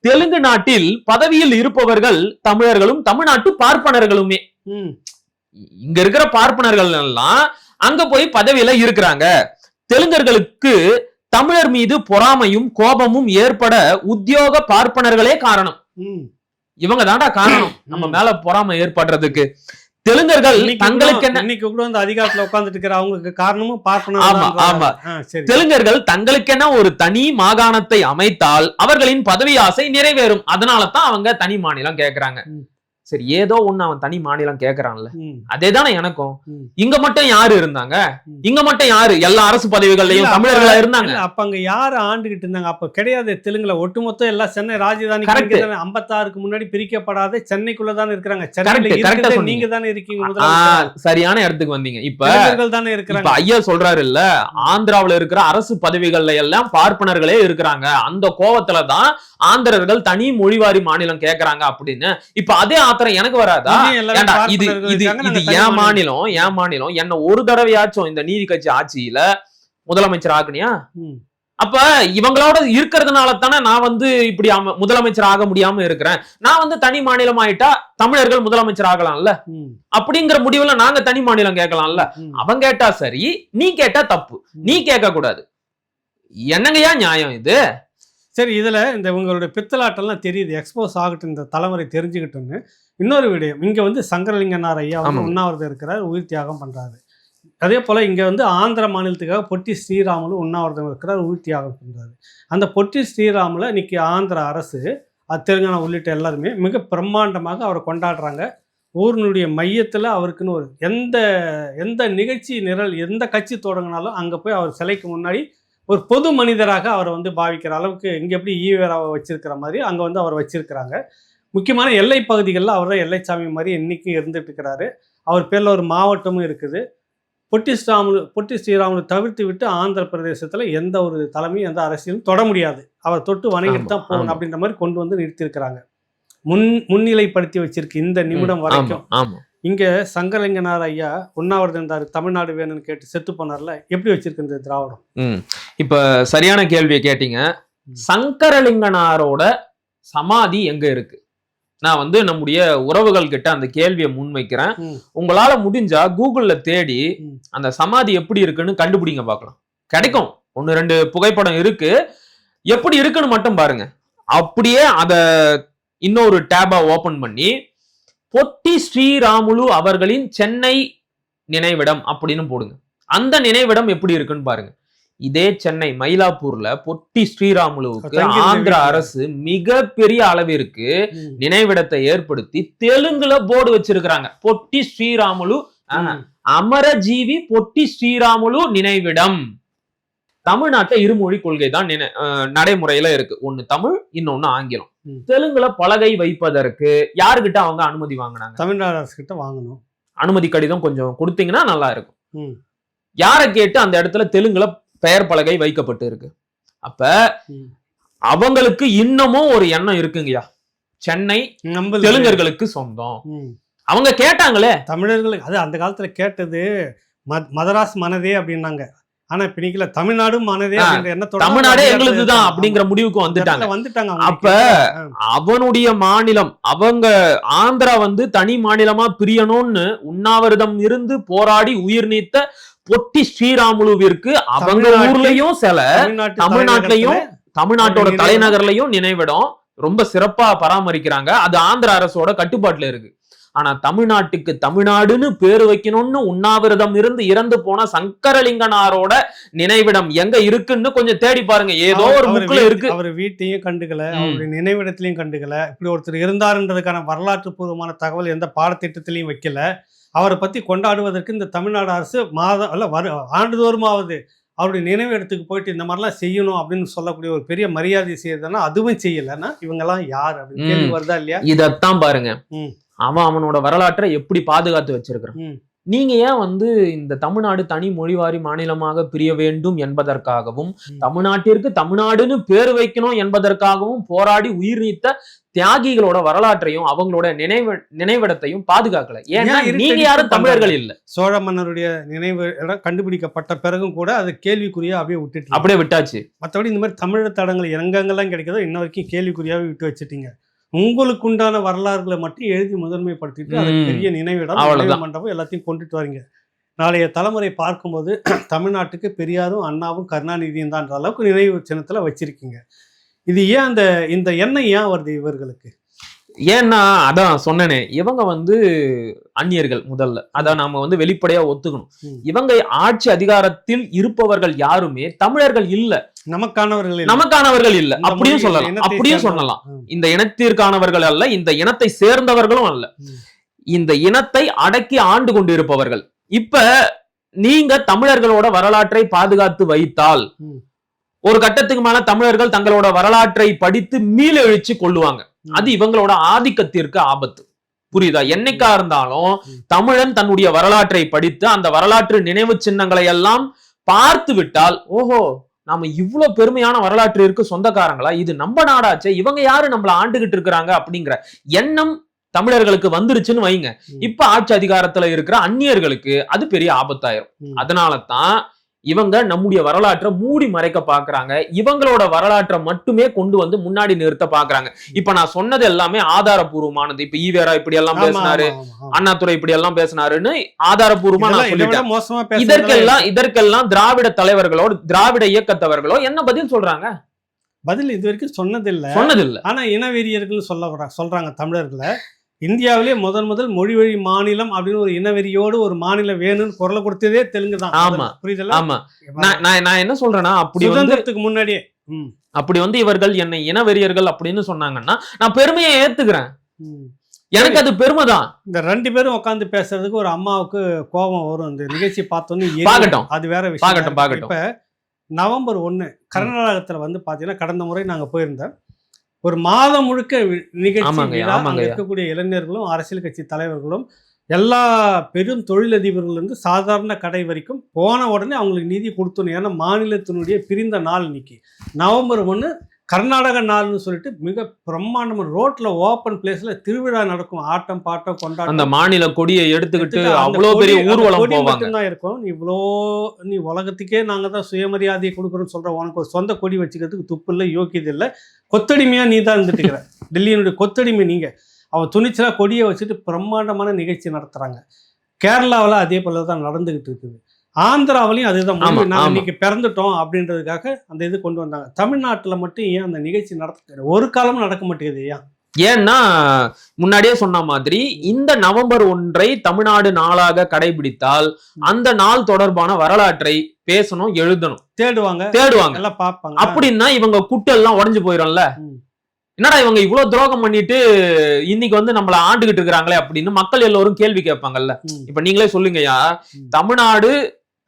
தெலுங்கு நாட்டில் பதவியில் இருப்பவர்கள் தமிழர்களும் தமிழ்நாட்டு பார்ப்பனர்களுமே. இங்க இருக்கிற பார்ப்பனர்கள் எல்லாம் அங்க போய் பதவியில இருக்கிறாங்க. தெலுங்கர்களுக்கு தமிழர் மீது பொறாமையும் கோபமும் ஏற்பட உத்தியோக பார்ப்பனர்களே காரணம். இவங்க தாண்டா காரணம் நம்ம மேல பொறாமை ஏற்படுறதுக்கு. தெலுங்கர்கள் தங்களுக்கு என்ன, இன்னைக்கு கூட வந்து அதிகாரத்துல உட்கார்ந்துட்டு இருக்கிற அவங்களுக்கு காரணமும் பார்ப்பனர். ஆமா ஆமா, தெலுங்கர்கள் தங்களுக்கென்ன ஒரு தனி மாகாணத்தை அமைத்தால் அவர்களின் பதவி ஆசை நிறைவேறும். அதனாலதான் அவங்க தனி மாநிலம் கேக்குறாங்க. சரி, ஏதோ ஒண்ணு அவன் தனி மாநிலம் கேக்குறான்ல, அதேதானே எனக்கும். இங்க மட்டும் யாரு இருந்தாங்க? இங்க மட்டும் யாரு எல்லா அரசு பதவிகள்லயும் தமிழர்களா இருந்தாங்க? அப்ப அங்க யாரு ஆண்டுகிட்டு இருந்தாங்க? அப்ப கிடையாது தெலுங்குல ஒட்டுமொத்தம் எல்லாம் சென்னை ராஜதானி 56க்கு முன்னாடி பிரிக்கப்படாத சென்னைக்குள்ளதானே இருக்கிறாங்க. சென்னையில நீங்க தானே இருக்கீங்க. சரியான இடத்துக்கு வந்தீங்க. இப்ப தானே இருக்கிறாங்க. ஐயா சொல்றாரு இல்ல, ஆந்திராவில இருக்கிற அரசு பதவிகள்ல எல்லாம் பார்ப்பனர்களே இருக்கிறாங்க. அந்த கோவத்துலதான் ஆந்திரர்கள் தனி மொழிவாரி மாநிலம் கேக்குறாங்க அப்படின்னு. இப்ப அதே ஆத்திரம் எனக்கு வராதா? இது என் மாநிலம் என்ன ஒரு தடவையாச்சும் இந்த நீதி கட்சி ஆட்சியில முதலமைச்சர் ஆகுனியா? அப்ப இவங்களோட இருக்கிறதுனால தானே நான் வந்து இப்படி முதலமைச்சர் ஆக முடியாம இருக்கிறேன். நான் வந்து தனி மாநிலம் ஆயிட்டா தமிழர்கள் முதலமைச்சர் ஆகலாம்ல, அப்படிங்கிற முடிவுல நாங்க தனி மாநிலம் கேட்கலாம்ல. அவன் கேட்டா சரி, நீ கேட்டா தப்பு. நீ கேட்க கூடாது. என்னங்கய்யா நியாயம் இது? சரி, இதுல இந்த உங்களுடைய பித்தலாட்டம்லாம் தெரியுது, எக்ஸ்போஸ் ஆகட்டும், இந்த தலைமுறை தெரிஞ்சுக்கிட்டோன்னு. இன்னொரு விடயம், இங்க வந்து சங்கரலிங்கனார் ஐயா வந்து உண்ணாவிரதம் இருக்கிறார், உயிர் தியாகம் பண்றாரு. அதே போல இங்க வந்து ஆந்திர மாநிலத்துக்காக பொட்டி ஸ்ரீராமுலு உண்ணாவிரதம் இருக்கிறார், உயிர் தியாகம் பண்றாரு. அந்த பொட்டி ஸ்ரீராமுல இன்னைக்கு ஆந்திர அரசு, தெலுங்கானா உள்ளிட்ட எல்லாருமே மிக பிரம்மாண்டமாக அவரை கொண்டாடுறாங்க. ஊரினுடைய மையத்துல அவருக்குன்னு ஒரு எந்த நிகழ்ச்சி நிரல், எந்த கட்சி தொடங்கினாலும் அங்க போய் அவர் சிலைக்கு முன்னாடி ஒரு பொது மனிதராக அவரை வந்து பாவிக்கிற அளவுக்கு இங்க எப்படி ஈவேராவை வச்சிருக்கிற மாதிரி அங்க வந்து அவர் வச்சிருக்கிறாங்க. முக்கியமான எல்லை பகுதிகளில் அவர் எல்லைச்சாமி மாதிரி இன்னைக்கும் இருந்துட்டு இருக்கிறாரு. அவர் பேர்ல ஒரு மாவட்டமும் இருக்குது. பொட்டி ஸ்ரீராமுலு தவிர்த்து விட்டு ஆந்திர பிரதேசத்துல எந்த ஒரு தலைமையும் எந்த அரசியலும் தொட முடியாது. அவர் தொட்டு வணங்கிட்டு தான் போகணும் அப்படின்ற மாதிரி கொண்டு வந்து நிறுத்திருக்கிறாங்க. முன்னிலைப்படுத்தி வச்சிருக்கு இந்த நிமிடம் வரைக்கும். இங்க சங்கரலிங்கனார் ஐயா உண்ணாவிரதம் இருந்தாரு, தமிழ்நாடு வேணும்னு கேட்டு செத்து போனார்ல, எப்படி வச்சிருக்கு இந்த திராவிடம்? இப்ப சரியான கேள்வியை கேட்டீங்க. சங்கரலிங்கனாரோட சமாதி எங்க இருக்கு? நான் வந்து நம்முடைய உறவுகள் கிட்ட அந்த கேள்வியை முன்வைக்கிறேன். உங்களால முடிஞ்சா கூகுள்ல தேடி அந்த சமாதி எப்படி இருக்குன்னு கண்டுபிடிங்க, பார்க்கலாம். கிடைக்கும். 1-2 புகைப்படம் இருக்கு. எப்படி இருக்குன்னு மட்டும் பாருங்க. அப்படியே அத இன்னொரு டேபா ஓபன் பண்ணி பொட்டி ஸ்ரீராமுலு அவர்களின் சென்னை நினைவிடம் அப்படின்னு போடுங்க. அந்த நினைவிடம் எப்படி இருக்குன்னு பாருங்க. இதே சென்னை மயிலாப்பூர்ல பொட்டி ஸ்ரீராமுலுவுக்கு ஆந்திர அரசு மிகப்பெரிய அளவிற்கு நினைவிடத்தை ஏற்படுத்தி தெலுங்குல போர்டு வச்சிருக்கிறாங்க. பொட்டி ஸ்ரீராமுலு அமரஜீவி பொட்டி ஸ்ரீராமுலு நினைவிடம். தமிழ்நாட்டை இருமொழி கொள்கை தான் நடைமுறையில இருக்கு. ஒண்ணு தமிழ், இன்னொன்னு ஆங்கிலம். தெலுங்குல பலகை வைப்பதற்கு யாருகிட்ட அவங்க அனுமதி வாங்கினாங்க? தமிழ்நாடு அரசு கிட்ட வாங்கணும். அனுமதி கடிதம் கொஞ்சம் கொடுத்தீங்கன்னா நல்லா இருக்கும். யாரை கேட்டு அந்த இடத்துல தெலுங்குல பெயர் பலகை வைக்கப்பட்டு இருக்கு? அப்ப அவங்களுக்கு இன்னமும் ஒரு எண்ணம் இருக்குங்கய்யா, சென்னை தெலுங்கர்களுக்கு சொந்தம். அவங்க கேட்டாங்களே தமிழர்களுக்கு. அது அந்த காலத்துல கேட்டது மதராஸ் மனதே அப்படின்னாங்க. ஆனா இப்ப இன்னைக்கு தமிழ்நாடு மனதே தமிழ்நாடே எங்களுதுதான் அப்படிங்கிற முடிவுக்கு வந்துட்டாங்க. அப்ப அவனுடைய மாநிலம், அவங்க ஆந்திரா வந்து தனி மாநிலமா பிரியணும்னு உண்ணாவிரதம் இருந்து போராடி உயிர் நீத்த பொட்டி ஸ்ரீராமுலுவிற்கு அவங்க ஊர்லயும் சில, தமிழ்நாட்டிலையும் தமிழ்நாட்டோட தலைநகர்லயும் நினைவிடம், ரொம்ப சிறப்பா பராமரிக்கிறாங்க. அது ஆந்திர அரசோட கட்டுப்பாட்டுல இருக்கு. ஆனா தமிழ்நாட்டுக்கு தமிழ்நாடுன்னு பேரு வைக்கணும்னு உண்ணாவிரதம் இருந்து இறந்து போன சங்கரலிங்கனாரோட நினைவிடம் எங்க இருக்குன்னு கொஞ்சம் தேடி பாருங்க. ஏதோ ஒரு புக்ல இருக்கு. அவர் வீட்டையும் கண்டுக்கல, அவருடைய நினைவிடத்திலையும் கண்டுக்கல. இப்படி ஒருத்தர் இருந்தாருன்றதுக்கான வரலாற்று பூர்வமான தகவல் எந்த பாடத்திட்டத்திலையும் வைக்கல. அவரை பத்தி கொண்டாடுவதற்கு இந்த தமிழ்நாடு அரசு ஆண்டுதோறுமாவது அவருடைய நினைவு இடத்துக்கு போயிட்டு இந்த மாதிரிலாம் செய்யணும் அப்படின்னு சொல்லக்கூடிய ஒரு பெரிய மரியாதை செய்யறதுன்னா அதுவும் செய்யலைன்னா இவங்கெல்லாம் யார் அப்படின்னு கேள்வி வருதா இல்லையா? இதத்தான் பாருங்க, அவனோட வரலாற்றை எப்படி பாதுகாத்து வச்சிருக்கிறான். நீங்க ஏன் இந்த தமிழ்நாடு தனி மொழிவாரி மாநிலமாக பிரிய வேண்டும் என்பதற்காகவும் தமிழ்நாட்டிற்கு தமிழ்நாடுன்னு பேர் வைக்கணும் என்பதற்காகவும் போராடி உயிர் நீத்த தியாகிகளோட வரலாற்றையும் அவங்களோட நினைவிடத்தையும் பாதுகாக்கல? ஏன்னா நீங்க யாரும் தமிழர்கள் இல்ல. சோழ மன்னருடைய நினைவு இடம் கண்டுபிடிக்கப்பட்ட பிறகும் கூட அது கேள்விக்குறியா அப்படியே விட்டாச்சு. மற்றபடி இந்த மாதிரி தமிழர் தடங்கள் எங்கெங்கெல்லாம் கிடைக்கிறதோ இன்ன வரைக்கும் கேள்விக்குறியாவே விட்டு வச்சுட்டீங்க. உங்களுக்கு உண்டான வரலாறுகளை மட்டும் எழுதி முதன்மைப்படுத்திட்டு அது பெரிய நினைவிடம் மண்டபம் எல்லாத்தையும் கொண்டுட்டு வரீங்க. நாளைய தலைமுறை பார்க்கும்போது தமிழ்நாட்டுக்கு பெரியாரும் அண்ணாவும் கருணாநிதியும் தான்ற அளவுக்கு நினைவு சின்னத்துல வச்சிருக்கீங்க. இது ஏன் இந்த எண்ணம் ஏன் வருது இவர்களுக்கு? ஏன்னா அதான் சொன்னனே, இவங்க அந்நியர்கள். முதல்ல அதான் நாம வெளிப்படையா ஒத்துக்கணும். இவங்க ஆட்சி அதிகாரத்தில் இருப்பவர்கள் யாருமே தமிழர்கள் இல்ல, நமக்கானவர்கள் இல்ல. அப்படியும் சொல்லலாம். இந்த இனத்திற்கானவர்கள் அல்ல, இந்த இனத்தை சேர்ந்தவர்களும் அல்ல, இந்த இனத்தை அடக்கி ஆண்டு கொண்டு இருப்பவர்கள். இப்ப நீங்க தமிழர்களோட வரலாற்றை பாதுகாத்து வைத்தால் ஒரு கட்டத்துக்கு மேல தமிழர்கள் தங்களோட வரலாற்றை படித்து மீள எழுச்சி கொள்ளுவாங்க. அது இவங்களோட ஆதிக்கத்திற்கு ஆபத்து. புரியுதா? என்னைக்கா இருந்தாலும் தமிழன் தன்னுடைய வரலாற்றை படித்து அந்த வரலாற்று நினைவு சின்னங்களை எல்லாம் பார்த்து விட்டால், ஓஹோ நாம இவ்வளவு பெருமையான வரலாற்றிற்கு சொந்தக்காரங்களா, இது நம்ம நாடாச்சே, இவங்க யாரு நம்மள ஆண்டுகிட்டு இருக்கிறாங்க அப்படிங்கிற எண்ணம் தமிழர்களுக்கு வந்துருச்சுன்னு வைங்க. இப்ப ஆட்சி அதிகாரத்துல இருக்கிற அந்நியர்களுக்கு அது பெரிய ஆபத்தாயிரும். அதனாலதான் இவங்க நம்முடைய வரலாற்றை மூடி மறைக்க பாக்குறாங்க. இவங்களோட வரலாற்றை மட்டுமே கொண்டு முன்னாடி நிறுத்த பாக்குறாங்க. இப்ப நான் சொன்னது எல்லாமே ஆதாரபூர்வமானது. இப்ப ஈவேரா இப்படி எல்லாம் பேசினாரு, அண்ணாதுரை இப்படி எல்லாம் பேசினாருன்னு ஆதாரபூர்வமா நான் சொல்லிட்டேன். இதற்கெல்லாம் திராவிட தலைவர்களோ திராவிட இயக்கத்தவர்களோ என்ன பதில் சொல்றாங்க? பதில் இது வரைக்கும் சொன்னதில்லை. ஆனா இனவெறியர்கள் சொல்றாங்க தமிழர்களை. இந்தியாவிலே முதல் மொழி வழி மாநிலம் அப்படின்னு ஒரு இனவெறியோடு ஒரு மாநிலம் வேணும்னு குரலை கொடுத்ததே தெலுங்கு தான். ஆமா, புரியுதா? ஆமா. நான் என்ன சொல்றேன்னா, அப்படி சுதந்திரத்துக்கு முன்னாடியே அப்படி இவர்கள் என்னை இனவெறியர்கள் அப்படின்னு சொன்னாங்கன்னா நான் பெருமையை ஏத்துக்கிறேன். எனக்கு அது பெருமைதான். இந்த ரெண்டு பேரும் உட்காந்து பேசுறதுக்கு ஒரு அம்மாவுக்கு கோபம் வரும். இந்த நிகழ்ச்சி பார்த்தோன்னு பாக்கட்டும், அது வேற விஷயம். இப்ப நவம்பர் 1 கர்நாடகத்துல பாத்தீங்கன்னா கடந்த முறை நாங்க போயிருந்தோம். ஒரு மாதம் முழுக்க நிகழ்ச்சி இருக்கக்கூடிய இளைஞர்களும் அரசியல் கட்சி தலைவர்களும் எல்லா பெரும் தொழிலதிபர்கள் சாதாரண கடை வரைக்கும் போன உடனே அவங்களுக்கு நிதி கொடுத்தணும். ஏன்னா மாநிலத்தினுடைய பிரிந்த நாள் இன்னைக்கு நவம்பர் 1 கர்நாடக நாள்னு சொல்லிட்டு மிக பிரம்மாண்டமான ரோட்ல ஓப்பன் பிளேஸ்ல திருவிழா நடக்கும். ஆட்டம் பாட்டம் கொண்டாட்டம், அந்த மாநில கொடியை எடுத்துக்கிட்டு அவ்வளவு பெரிய ஊர்வலம் தான் இருக்கும். நீ உலகத்துக்கே நாங்க தான் சுயமரியாதையை கொடுக்குறோம்னு சொல்ற, உனக்கு ஒரு சொந்த கொடி வச்சுக்கிறதுக்கு துப்பு இல்லை, யோக்கியது இல்லை, கொத்தடிமையா நீ தான் இருந்துட்டு இருக்கிற. டெல்லியினுடைய கொத்தடிமை நீங்க. அவன் துணிச்சலா கொடியை வச்சுட்டு பிரம்மாண்டமான நிகழ்ச்சி நடத்துறாங்க. கேரளாவில் அதே போல தான் நடந்துகிட்டு இருக்குது. ஆந்திராவிலையும் அதுதான். நாங்கள் இன்னைக்கு பிறந்துட்டோம் அப்படின்றதுக்காக அந்த இது கொண்டு வந்தாங்க. தமிழ்நாட்டில் மட்டும் ஏன் அந்த நிகழ்ச்சி நடத்த ஒரு காலமும் நடக்க மாட்டேங்குது? ஏன்னா முன்னாடியே சொன்ன மாதிரி இந்த நவம்பர் 1 தமிழ்நாடு நாளாக கடைபிடித்தால் அந்த நாள் தொடர்பான வரலாற்றை பேசணும், எழுதணும், தேடுவாங்க எல்லாம் பார்ப்பாங்க. அப்படின்னா இவங்க குட்டெல்லாம் உடஞ்சு போயிடும்ல. என்னடா இவங்க இவ்வளவு துரோகம் பண்ணிட்டு இன்னைக்கு நம்மள ஆண்டுகிட்டு இருக்கிறாங்களே அப்படின்னு மக்கள் எல்லோரும் கேள்வி கேட்பாங்கல்ல. இப்ப நீங்களே சொல்லுங்கய்யா, தமிழ்நாடு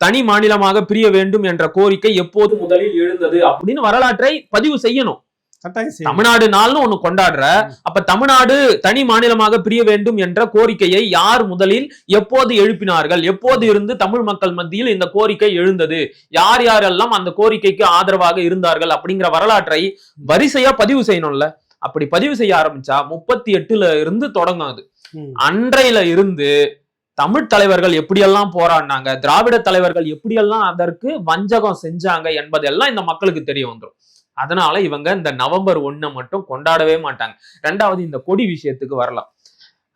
தனி மாநிலமாக பிரிய வேண்டும் என்ற கோரிக்கை எப்போது முதலில் எழுந்தது அப்படின்னு வரலாற்றை பதிவு செய்யணும். தமிழ்நாடு நாள்னு ஒண்ணு கொண்டாடுற, அப்ப தமிழ்நாடு தனி மாநிலமாக பிரிய வேண்டும் என்ற கோரிக்கையை யார் முதலில் எப்போது எழுப்பினார்கள், எப்போது இருந்து தமிழ் மக்கள் மத்தியில் இந்த கோரிக்கை எழுந்தது, யார் யாரெல்லாம் அந்த கோரிக்கைக்கு ஆதரவாக இருந்தார்கள் அப்படிங்கிற வரலாற்றை வரிசையா பதிவு செய்யணும்ல. அப்படி பதிவு செய்ய ஆரம்பிச்சா 38ல இருந்து தொடங்காது. அன்றையில இருந்து தமிழ் தலைவர்கள் எப்படியெல்லாம் போராடினாங்க, திராவிட தலைவர்கள் எப்படியெல்லாம் அதற்கு வஞ்சகம் செஞ்சாங்க என்பதெல்லாம் இந்த மக்களுக்கு தெரிய வந்துடும். அதனால இவங்க இந்த நவம்பர் 1 மட்டும் கொண்டாடவே மாட்டாங்க. ரெண்டாவது, இந்த கொடி விஷயத்துக்கு வரலாம்.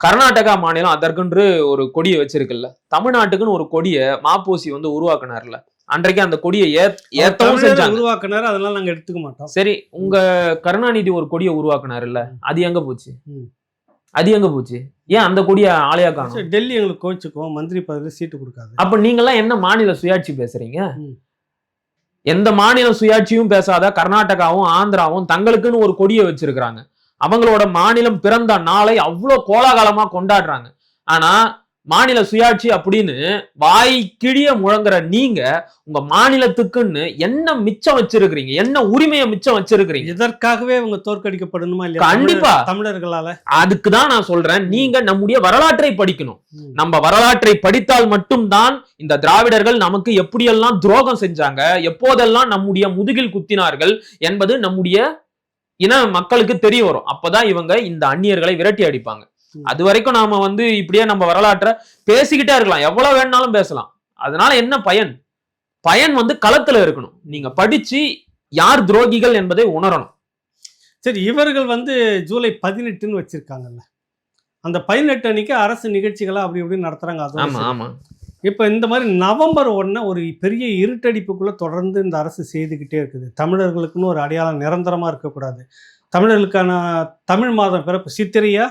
கர்நாடகா மாநிலம் அதற்கென்று ஒரு கொடியை வச்சிருக்குல்ல, தமிழ்நாட்டுக்குன்னு ஒரு கொடியை மாப்போசி உருவாக்குனார்ல, அன்றைக்கு அந்த கொடியை ஏத்தவும் தமிழரை செஞ்சாங்க. உருவாக்குனாரு, அதெல்லாம் நாங்க எடுத்துக்க மாட்டோம். சரி, உங்க கருணாநிதி ஒரு கொடியை உருவாக்குனாருல்ல, அது எங்க போச்சு? ம். அது எங்க போச்சு? ஏன் அந்த கொடியை ஆளையா காணோம்? சரி, டெல்லி எங்களுக்கு கோச்சுக்கும், மந்திரி பதவியில சீட்டு கொடுக்காது. அப்ப நீங்கெல்லாம் என்ன மாநில சுயாட்சி பேசுறீங்க? ம். எந்த மாநில சுயாட்சியும் பேசாத கர்நாடகாவும் ஆந்திராவும் தங்களுக்குன்னு ஒரு கொடியை வச்சிருக்கிறாங்க. அவங்களோட மாநிலம் பிறந்த நாளை அவ்வளவு கோலாகலமா கொண்டாடுறாங்க. ஆனா மாநில சுயாட்சி அப்படின்னு வாய் கிழிய முழங்குற நீங்க உங்க மாநிலத்துக்குன்னு என்ன மிச்சம் வச்சிருக்கிறீங்க? என்ன உரிமையை மிச்சம் வச்சிருக்கிறீங்க? இதற்காகவே அவங்க தோற்கடிக்கப்படணுமா இல்லையா? கண்டிப்பா. தமிழர்களால. அதுக்குதான் நான் சொல்றேன், நீங்க நம்முடைய வரலாற்றை படிக்கணும். ம். நம்ம வரலாற்றை படித்தால் மட்டும்தான் இந்த திராவிடர்கள் நமக்கு எப்படியெல்லாம் துரோகம் செஞ்சாங்க, எப்போதெல்லாம் நம்முடைய முதுகில் குத்தினார்கள் என்பது நம்முடைய இன மக்களுக்கு தெரிய வரும். அப்பதான் இவங்க இந்த அந்நியர்களை விரட்டி அடிப்பாங்க. அது வரைக்கும் நாம இப்படியே நம்ம வரலாற்றை பேசிக்கிட்டே இருக்கலாம், எவ்வளவு வேணாலும் பேசலாம். அதனால என்ன பயன்? பயன் களத்துல இருக்கணும். நீங்க படிச்சு யார் துரோகிகள் என்பதை உணரணும். சரி, இவர்கள் ஜூலை 18ன்னு வச்சிருக்காங்கல்ல, அந்த 18 அன்னைக்கு அரசு நிகழ்ச்சிகளா அப்படி இப்படி நடத்துறாங்க. ஆமா அதுவும் ஆமா. இப்ப இந்த மாதிரி நவம்பர் 1 ஒரு பெரிய இருட்டடிப்புக்குள்ள தொடர்ந்து இந்த அரசு செய்துக்கிட்டே இருக்குது. தமிழர்களுக்குன்னு ஒரு அடையாளம் நிரந்தரமா இருக்கக்கூடாது. தமிழர்களுக்கான தமிழ் மாதம் பிறப்பு சித்திரையா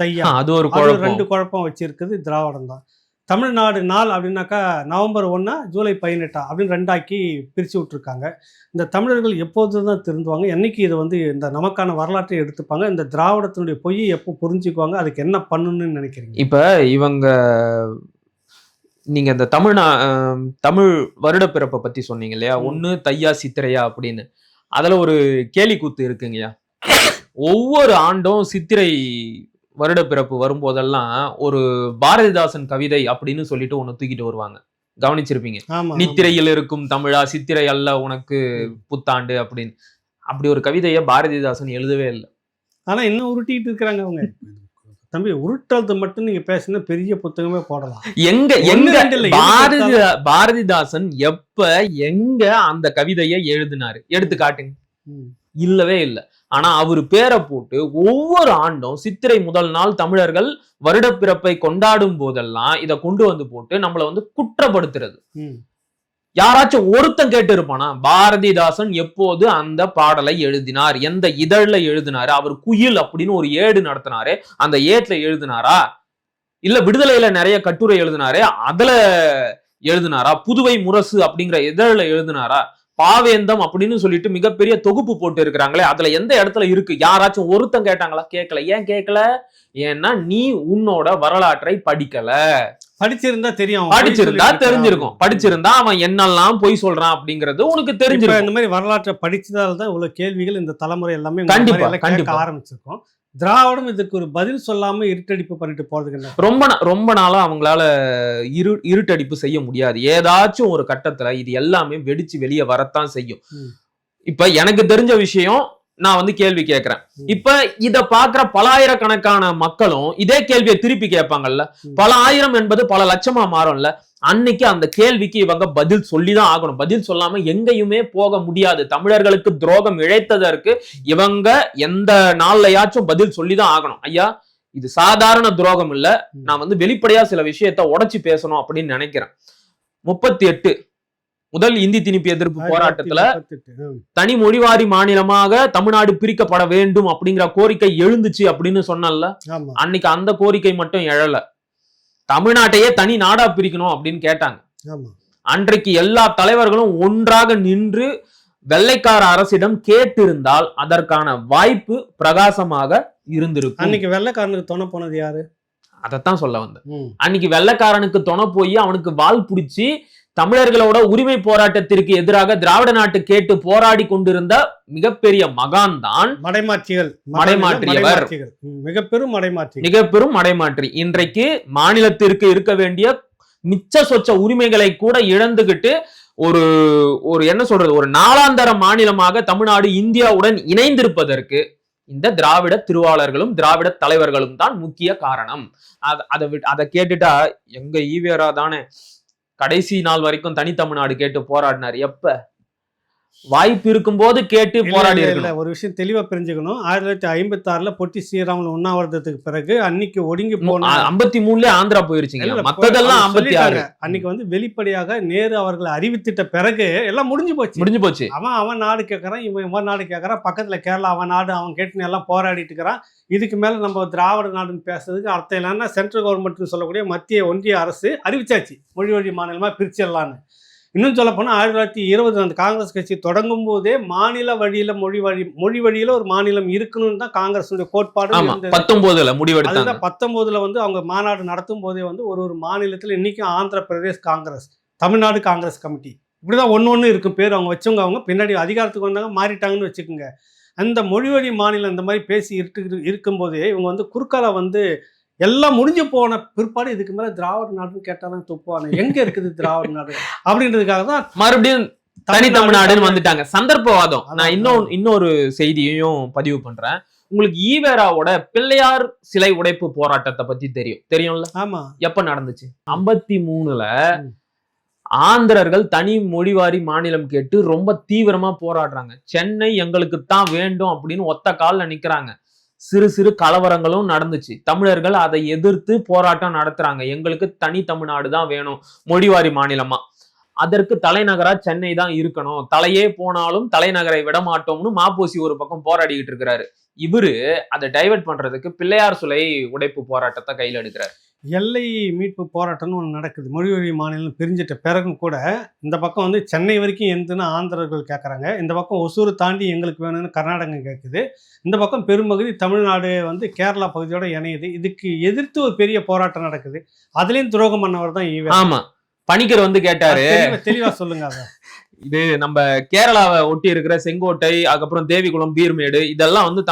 தையா, அது ஒரு அது குழப்பம். 2 குழப்பம் வச்சிருக்குது திராவிடம் தான். தமிழ்நாடு நாள் அப்படின்னாக்கா நவம்பர் 1 ஜூலை 18 அப்படின்னு 2 ஆக்கி பிரித்து விட்டுருக்காங்க. இந்த தமிழர்கள் எப்போது தான் திருந்துவாங்க? என்னைக்கு இதை இந்த நமக்கான வரலாற்றை எடுத்துப்பாங்க? இந்த திராவிடத்தினுடைய பொய்யை எப்போ புரிஞ்சுக்குவாங்க? அதுக்கு என்ன பண்ணணும்னு நினைக்கிறீங்க? இப்ப இவங்க நீங்க இந்த தமிழ் வருட பிறப்பை பத்தி சொன்னீங்க இல்லையா? ஒண்ணு தையா சித்திரையா அப்படின்னு. அதுல ஒரு கேலி கூத்து இருக்குங்கய்யா. ஒவ்வொரு ஆண்டும் சித்திரை வருட பிறப்பு வரும்போதெல்லாம் ஒரு பாரதிதாசன் கவிதை அப்படின்னு சொல்லிட்டு ஒண்ணு தூக்கிட்டு வருவாங்க. கவனிச்சிருப்பீங்க. நித்திரையில் இருக்கும் தமிழா, சித்திரை அல்ல உனக்கு புத்தாண்டு அப்படின்னு. அப்படி ஒரு கவிதையை பாரதிதாசன் எழுதவே இல்லை. ஆனா இன்னும் உருட்டிட்டு இருக்கிறாங்க அவங்க. தம்பி, உருட்டது மட்டும் நீங்க பேசினா பெரிய புத்தகமே போடலாம். எங்க பாரதிதாசன் எப்ப எங்க அந்த கவிதையை எழுதினாரு? எடுத்து காட்டுங்க. இல்லவே இல்லை. ஆனா அவரு பேரை போட்டு ஒவ்வொரு ஆண்டும் சித்திரை முதல் நாள் தமிழர்கள் வருடப்பிறப்பை கொண்டாடும் போதெல்லாம் இதை கொண்டு போட்டு நம்மள குற்றப்படுத்துறது. யாராச்சும் ஒருத்தன் கேட்டு இருப்பானா பாரதிதாசன் எப்போது அந்த பாடலை எழுதினார், எந்த இதழ்ல எழுதினாரு? அவர் குயில் அப்படின்னு ஒரு ஏடு நடத்தினாரு, அந்த ஏட்ல எழுதினாரா? இல்ல விடுதலையில நிறைய கட்டுரை எழுதினாரு, அதுல எழுதினாரா? புதுவை முரசு அப்படிங்கிற இதழ்ல எழுதினாரா? பாவேந்தம் அப்படின்னு சொல்லிட்டு மிகப்பெரிய தொகுப்பு போட்டு இருக்கிறாங்களே, அதுல எந்த இடத்துல இருக்கு? யாராச்சும் ஒருத்தன் கேட்டாங்களா? கேட்கல. ஏன் கேட்கல? ஏன்னா நீ உன்னோட வரலாற்றை படிக்கல. படிச்சிருந்தா தெரியும், படிச்சிருந்தா தெரிஞ்சிருக்கும். படிச்சிருந்தா அவன் என்னெல்லாம் பொய் சொல்றான் அப்படிங்கிறது உனக்கு தெரிஞ்சிருக்கும். இந்த மாதிரி வரலாற்றை படிச்சதால்தான் இவ்வளவு கேள்விகள் இந்த தலைமுறை எல்லாமே கண்டிப்பா ஆரம்பிச்சிருக்கோம். திராவிடம் இதுக்கு ஒரு பதில் சொல்லாம இருட்டடிப்பு பண்ணிட்டு போறதுக்கு ரொம்ப நாளா அவங்களால இருட்டடிப்பு செய்ய முடியாது. ஏதாச்சும் ஒரு கட்டத்துல இது எல்லாமே வெடிச்சு வெளியே வரத்தான் செய்யும். இப்ப எனக்கு தெரிஞ்ச விஷயம் நான் கேள்வி கேட்கிறேன். இப்ப இத பாக்குற பலாயிரக்கணக்கான மக்களும் இதே கேள்வியை திருப்பி கேட்பாங்கல்ல. பல ஆயிரம் என்பது பல லட்சமா மாறும்ல. அன்னைக்கு அந்த கேள்விக்கு இவங்க பதில் சொல்லிதான் ஆகணும். பதில் சொல்லாம எங்கேயுமே போக முடியாது. தமிழர்களுக்கு துரோகம் இழைத்ததற்கு இவங்க எந்த நாள்லயாச்சும் பதில் சொல்லிதான் ஆகணும். ஐயா, இது சாதாரண துரோகம் இல்ல, நான் வெளிப்படையா சில விஷயத்த உடைச்சு பேசணும் அப்படின்னு நினைக்கிறேன். 38 முதல் இந்தி திணிப்பு எதிர்ப்பு போராட்டத்துல தனி மொழிவாரி மாநிலமாக தமிழ்நாடு பிரிக்கப்பட வேண்டும் அப்படிங்கிற கோரிக்கை எழுந்துச்சு அப்படின்னு சொன்னல. அன்னைக்கு அந்த கோரிக்கை மட்டும் எழல, தமிழ்நாட்டையே தனி நாடா பிரிக்கணும் அப்படின்னு கேட்டாங்க. அன்றைக்கு எல்லா தலைவர்களும் ஒன்றாக நின்று வெள்ளைக்கார அரசிடம் கேட்டிருந்தால் அதற்கான வாய்ப்பு பிரகாசமாக இருந்திருக்கும். அன்னைக்கு வெள்ளைக்காரனுக்கு துணை போனது யாரு? அதைத்தான் சொல்ல வந்தேன். அன்னைக்கு வெள்ளைக்காரனுக்கு துணை போய் அவனுக்கு வால் பிடிச்சி தமிழர்களோட உரிமை போராட்டத்திற்கு எதிராக திராவிட நாட்டு கேட்டு போராடி கொண்டிருந்த மிகப்பெரிய மகான் தான் மடைமாற்றியவர். மிகப்பெரும் மடைமாற்றி. இன்றைக்கு மாநிலத்திற்கு இருக்க வேண்டிய மிச்ச சொச்ச உரிமைகளை கூட இழந்துகிட்டு ஒரு என்ன சொல்றது, ஒரு நாளாந்தர மாநிலமாக தமிழ்நாடு இந்தியாவுடன் இணைந்திருப்பதற்கு இந்த திராவிட திருவாளர்களும் திராவிட தலைவர்களும் தான் முக்கிய காரணம். அதை கேட்டுட்டா எங்க ஈவேரா தானே கடைசி நாள் வரைக்கும் தனித்தமிழ்நாடு கேட்டு போராடினார். எப்ப வாய்ப்பு இருக்கும்போது கேட்டு போராடி இல்ல இருக்கணும். ஒரு விஷயம் தெளிவா தெரிஞ்சுக்கணும். 1956ல பொட்டி ஸ்ரீராமுலு உண்ணாவிரதத்துக்கு பிறகு அன்னைக்கு ஒடுங்கி போன 53லயே ஆந்திரா போயிருச்சுங்க. இல்ல, மத்ததெல்லாம் அவங்க 56 சொல்லிட்டாங்க. அன்னைக்கு வந்து வெளிப்படையாக நேரு அவர்கள் அறிவித்திட்ட பிறகு எல்லாம் முடிஞ்சு போச்சு. முடிஞ்சு போச்சு. அவன் நாடு கேட்கறான், இவன் நாடு கேட்கறான், பக்கத்துல கேரளா அவன் நாடு அவன் கேட்டுன்னு எல்லாம் போராடிட்டு இருக்கிறான். இதுக்கு மேல நம்ம திராவிட நாடுன்னு பேசுறதுக்கு அர்த்தம் இல்லைன்னா சென்ட்ரல் கவர்மெண்ட்னு சொல்லக்கூடிய மத்திய ஒன்றிய அரசு அறிவிச்சாச்சு மொழி வழி மாநிலமா பிரிச்சிடலான்னு. இன்னும் சொல்ல போனால் 1920 அந்த காங்கிரஸ் கட்சி தொடங்கும் போதே மாநில வழியில மொழி வழியில ஒரு மாநிலம் இருக்கணும்னு தான் காங்கிரஸுடைய கோட்பாடு இருந்தது. 19ல முடிவெடுத்தாங்க. அதுதான் 19ல வந்து அவங்க மாநாடு நடத்தும் போதே வந்து ஒரு மாநிலத்தில் இன்னைக்கும் ஆந்திர பிரதேஷ் காங்கிரஸ், தமிழ்நாடு காங்கிரஸ் கமிட்டி இப்படிதான் ஒன்று இருக்கும் பேர். அவங்க வச்சவங்க அவங்க பின்னாடி அதிகாரத்துக்கு வந்தாங்க மாறிட்டாங்கன்னு வச்சுக்கோங்க. அந்த மொழி வழி மாநிலம் இந்த மாதிரி பேசி இருக்கும்போதே இவங்க வந்து குறுக்கால வந்து எல்லாம் முடிஞ்சு போன பிற்பாடு இதுக்கு மேல திராவிட நாடுன்னு கேட்டாலும் துப்புவானு எங்க இருக்குது திராவிட நாடு அப்படின்றதுக்காக தான் மறுபடியும் தனி தமிழ்நாடுன்னு வந்துட்டாங்க. சந்தர்ப்பவாதம். நான் இன்னொரு செய்தியையும் பதிவு பண்றேன். உங்களுக்கு ஈவேராவோட பிள்ளையார் சிலை உடைப்பு போராட்டத்தை பத்தி தெரியும்ல? ஆமா. எப்ப நடந்துச்சு? 53ல ஆந்திரர்கள் தனி மொழிவாரி மாநிலம் கேட்டு ரொம்ப தீவிரமா போராடுறாங்க. சென்னை எங்களுக்கு தான் வேண்டும் அப்படின்னு ஒத்த கால்ல நிக்கிறாங்க. சிறு கலவரங்களும் நடந்துச்சு. தமிழர்கள் அதை எதிர்த்து போராட்டம் நடத்துறாங்க. எங்களுக்கு தனி தமிழ்நாடு தான் வேணும், மொழிவாரி மாநிலமா. அதற்கு தலைநகரா சென்னை தான் இருக்கணும், தலையே போனாலும் தலைநகரை விட மாட்டோம்னு மாப்போசி ஒரு பக்கம் போராடிக்கிட்டு இருக்கிறாரு. இவரு அதை டைவர்ட் பண்றதுக்கு பிள்ளையார் சிலை உடைப்பு போராட்டத்தை கையில் எடுக்கிறார். எல்லை மீட்பு போராட்டம்னு ஒன்று நடக்குது. மொழி வழி மாநிலம் பிரிஞ்சிட்ட பிறகும் கூட இந்த பக்கம் வந்து சென்னை வரைக்கும் எந்துன்னு ஆந்திரர்கள் கேட்குறாங்க. இந்த பக்கம் ஒசூர் தாண்டி எங்களுக்கு வேணும்னு கர்நாடகம் கேட்குது. இந்த பக்கம் பெரும்பகுதி தமிழ்நாடு வந்து கேரளா பகுதியோட இணையுது. இதுக்கு எதிர்த்து ஒரு பெரிய போராட்டம் நடக்குது. அதுலேயும் துரோகம் பண்ணவர் தான் ஈவே. ஆமா, பணிக்கர் வந்து கேட்டாரு. தெளிவா சொல்லுங்க. அதை இது நம்ம கேரளாவை ஒட்டி இருக்கிற செங்கோட்டை, அதுக்கப்புறம் தேவிகுளம், பீர்மேடு இதெல்லாம் வந்து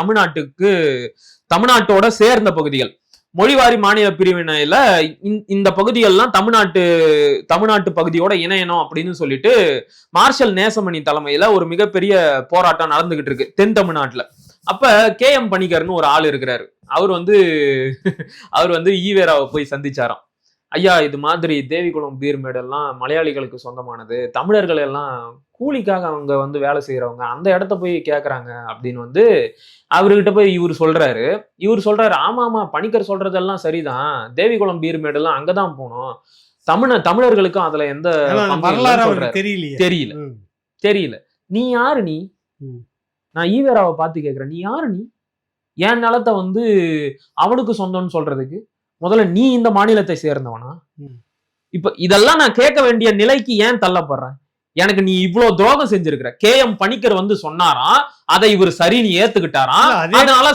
தமிழ்நாட்டோட சேர்ந்த பகுதிகள். மொழிவாரி மாநில பிரிவினையில இந்த பகுதிகள்லாம் தமிழ்நாட்டு பகுதியோட இணையணும் அப்படின்னு சொல்லிட்டு மார்ஷல் நேசமணி தலைமையில ஒரு மிகப்பெரிய போராட்டம் நடந்துகிட்டு இருக்கு தென் தமிழ்நாட்டுல. அப்ப KM பணிக்கர்னு ஒரு ஆள் இருக்கிறாரு. அவர் வந்து ஈவேராவை போய் சந்திச்சாராம். ஐயா, இது மாதிரி தேவிகுளம் பீர்மேடு எல்லாம் மலையாளிகளுக்கு சொந்தமானது, தமிழர்கள் எல்லாம் கூலிக்காக அவங்க வந்து வேலை செய்யறவங்க, அந்த இடத்த போய் கேட்கறாங்க அப்படின்னு வந்து அவர்கிட்ட போய் இவர் சொல்றாரு. ஆமா, பணிக்கர் சொல்றதெல்லாம் சரிதான், தேவிகுளம் பீர்மேடு எல்லாம் அங்கதான் போனோம், தமிழர்களுக்கும் அதுல எந்த தெரியல. நீ யாரு? நான் ஈவேராவை பார்த்து கேட்கிறேன், நீ யாரு? என் நிலத்தை வந்து அவனுக்கு சொந்தம்னு சொல்றதுக்கு முதல்ல நீ இந்த மாநிலத்தை சேர்ந்தவனா? இப்ப இதெல்லாம் நான் கேட்க வேண்டிய நிலைக்கு ஏன் தள்ளப்படுறேன்? எனக்கு நீ இவ்வளவு துரோகம் செஞ்சிருக்கிற. KM பணிக்கர் வந்து சொன்னாராம், அதை இவர் சரின்னு ஏத்துக்கிட்டாராம். அதனால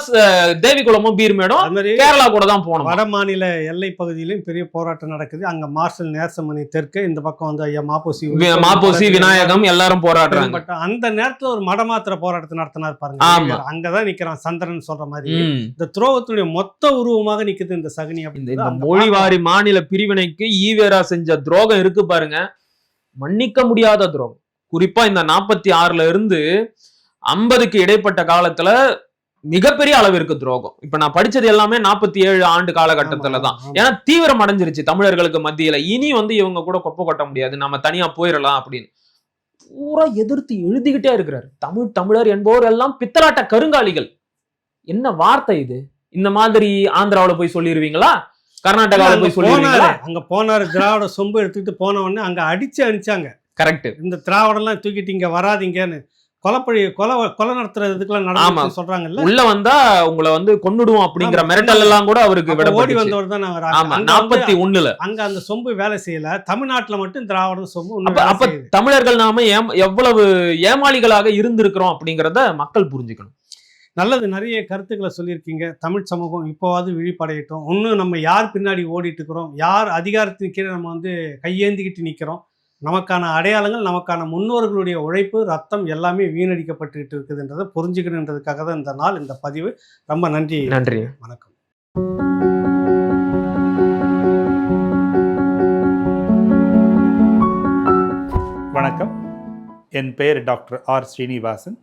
தேவிகுளமும் பீர்மேடும் கேரளா கூட தான் போனோம். வட மாநில எல்லை பகுதியிலும் பெரிய போராட்டம் நடக்குது. அங்க மார்ஷல் நேசமணி தெற்கு, இந்த பக்கம் வந்து ஐயா மாப்போசி விநாயகம் எல்லாரும் போராடுறாங்க. அந்த நேரத்துல ஒரு மடமாத்திர போராட்டத்தை நடத்தினார் பாருங்க. அங்கதான் நிக்கிறான் சந்திரன் சொல்ற மாதிரி. இந்த துரோகத்துடைய மொத்த உருவமாக நிக்குது இந்த சகுனி. இந்த மொழிவாரி மாநில பிரிவினைக்கு ஈவேரா செஞ்ச துரோகம் இருக்கு பாருங்க, மன்னிக்க முடியாத துரோகம். குறிப்பா இந்த 46ல இருந்து 50க்கு இடைப்பட்ட காலத்துல மிகப்பெரிய அளவிற்கு துரோகம். இப்ப நான் படிச்சது எல்லாமே 47 ஆண்டு காலகட்டத்துலதான். ஏன்னா தீவிரம் அடைஞ்சிருச்சு தமிழர்களுக்கு மத்தியில. இனி வந்து இவங்க கூட கொப்ப கொட்ட முடியாது, நம்ம தனியா போயிடலாம் அப்படின்னு பூரா எதிர்த்து எழுதிக்கிட்டே இருக்கிறாரு. தமிழர் என்பவர் எல்லாம் பித்தலாட்ட கருங்காலிகள். என்ன வார்த்தை இது? இந்த மாதிரி ஆந்திராவில போய் சொல்லிடுவீங்களா? கர்நாடகாவில போய் சொல்லிடுவீங்களா? அங்க போனாரு, திராவிட சொம்பு எடுத்துக்கிட்டு போன உடனே அங்க அடிச்சாங்க. கரெக்ட். இந்த திராவிடம் எல்லாம் தூக்கிட்டு இங்க வராதிங்கன்னு கொலை நடத்துறதுக்குலாம் நடந்து சொல்றாங்கல்ல. உள்ள வந்தா உங்களை வந்து கொன்னுடுவோம் அப்படிங்கிற மிரட்டல் எல்லாம் கூட அவருக்கு ஓடி வந்தவர் தான். 41ல அங்க அந்த சொம்பு வேலை செய்யல. தமிழ்நாட்டுல மட்டும் திராவிடம் சொம்பு. அப்ப தமிழர்கள் நாம எவ்வளவு ஏமாளிகளாக இருந்திருக்கிறோம் அப்படிங்கறத மக்கள் புரிஞ்சுக்கணும். நல்லது, நிறைய கருத்துக்களை சொல்லியிருக்கீங்க. தமிழ் சமூகம் இப்போவாது விழிப்படையட்டும். இன்னும் நம்ம யார் பின்னாடி ஓடிட்டு இருக்கிறோம், யார் அதிகாரத்தின் கீழே நம்ம வந்து கையேந்திக்கிட்டு நிற்கிறோம், நமக்கான அடையாளங்கள், நமக்கான முன்னோர்களுடைய உழைப்பு, ரத்தம் எல்லாமே வீணடிக்கப்பட்டுக்கிட்டு இருக்குதுன்றதை புரிஞ்சுக்கணுன்றதுக்காக தான் இந்த நாள், இந்த பதிவு. ரொம்ப நன்றி. வணக்கம். வணக்கம். என் பெயர் doctor R. Srinivasan,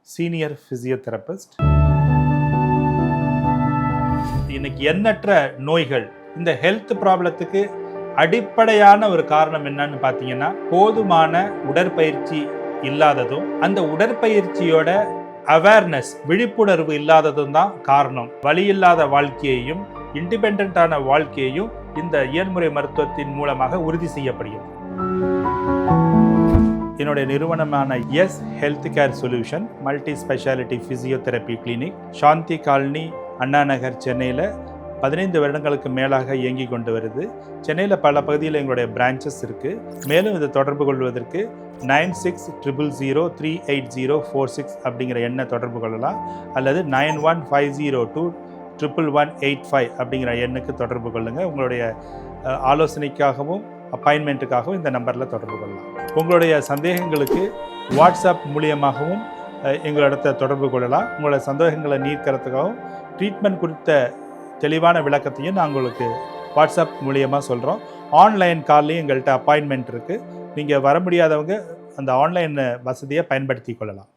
senior physiotherapist. இன்னைக்கு எண்ணற்ற நோய்கள், இந்த ஹெல்த் ப்ராப்ளத்துக்கு அடிப்படையான ஒரு காரணம் என்னன்னு பார்த்தீங்கன்னா, போதுமான உடற்பயிற்சி இல்லாததும் அந்த உடற்பயிற்சியோட அவேர்னஸ் விழிப்புணர்வு இல்லாததும் தான் காரணம். வலி இல்லாத வாழ்க்கையையும் இண்டிபெண்டான வாழ்க்கையையும் இந்த இயன்முறை மருத்துவத்தின் மூலமாக உறுதி செய்யப்படுகிறது. என்னுடைய நிறுவனமான S health care solution multi speciality physiotherapy clinic Shanti colony, Anna Nagar, சென்னையில் 15 வருடங்களுக்கு மேலாக இயங்கி கொண்டு வருது. சென்னையில் பல பகுதியில் எங்களுடைய பிரான்ச்சஸ் இருக்குது. மேலும் இதை தொடர்பு கொள்வதற்கு 9600038046 அப்படிங்கிற எண்ணை தொடர்பு கொள்ளலாம், அல்லது 9150211185 அப்படிங்கிற எண்ணுக்கு தொடர்பு கொள்ளுங்கள். உங்களுடைய ஆலோசனைக்காகவும் அப்பாயின்மெண்ட்டுக்காகவும் இந்த நம்பரில் தொடர்பு கொள்ளலாம். உங்களுடைய சந்தேகங்களுக்கு வாட்ஸ்அப் மூலியமாகவும் எங்களிடத்தை தொடர்பு கொள்ளலாம். உங்களுடைய சந்தேகங்களை நீக்கிறதுக்காகவும் ட்ரீட்மெண்ட் குறித்த தெளிவான விளக்கத்தையும் நான் உங்களுக்கு வாட்ஸ்அப் மூலியமாக சொல்கிறோம். ஆன்லைன் கால்லையும் எங்கள்கிட்ட அப்பாயின்மெண்ட் இருக்குது. நீங்கள் வர முடியாதவங்க அந்த ஆன்லைன் வசதியை பயன்படுத்தி கொள்ளலாம்.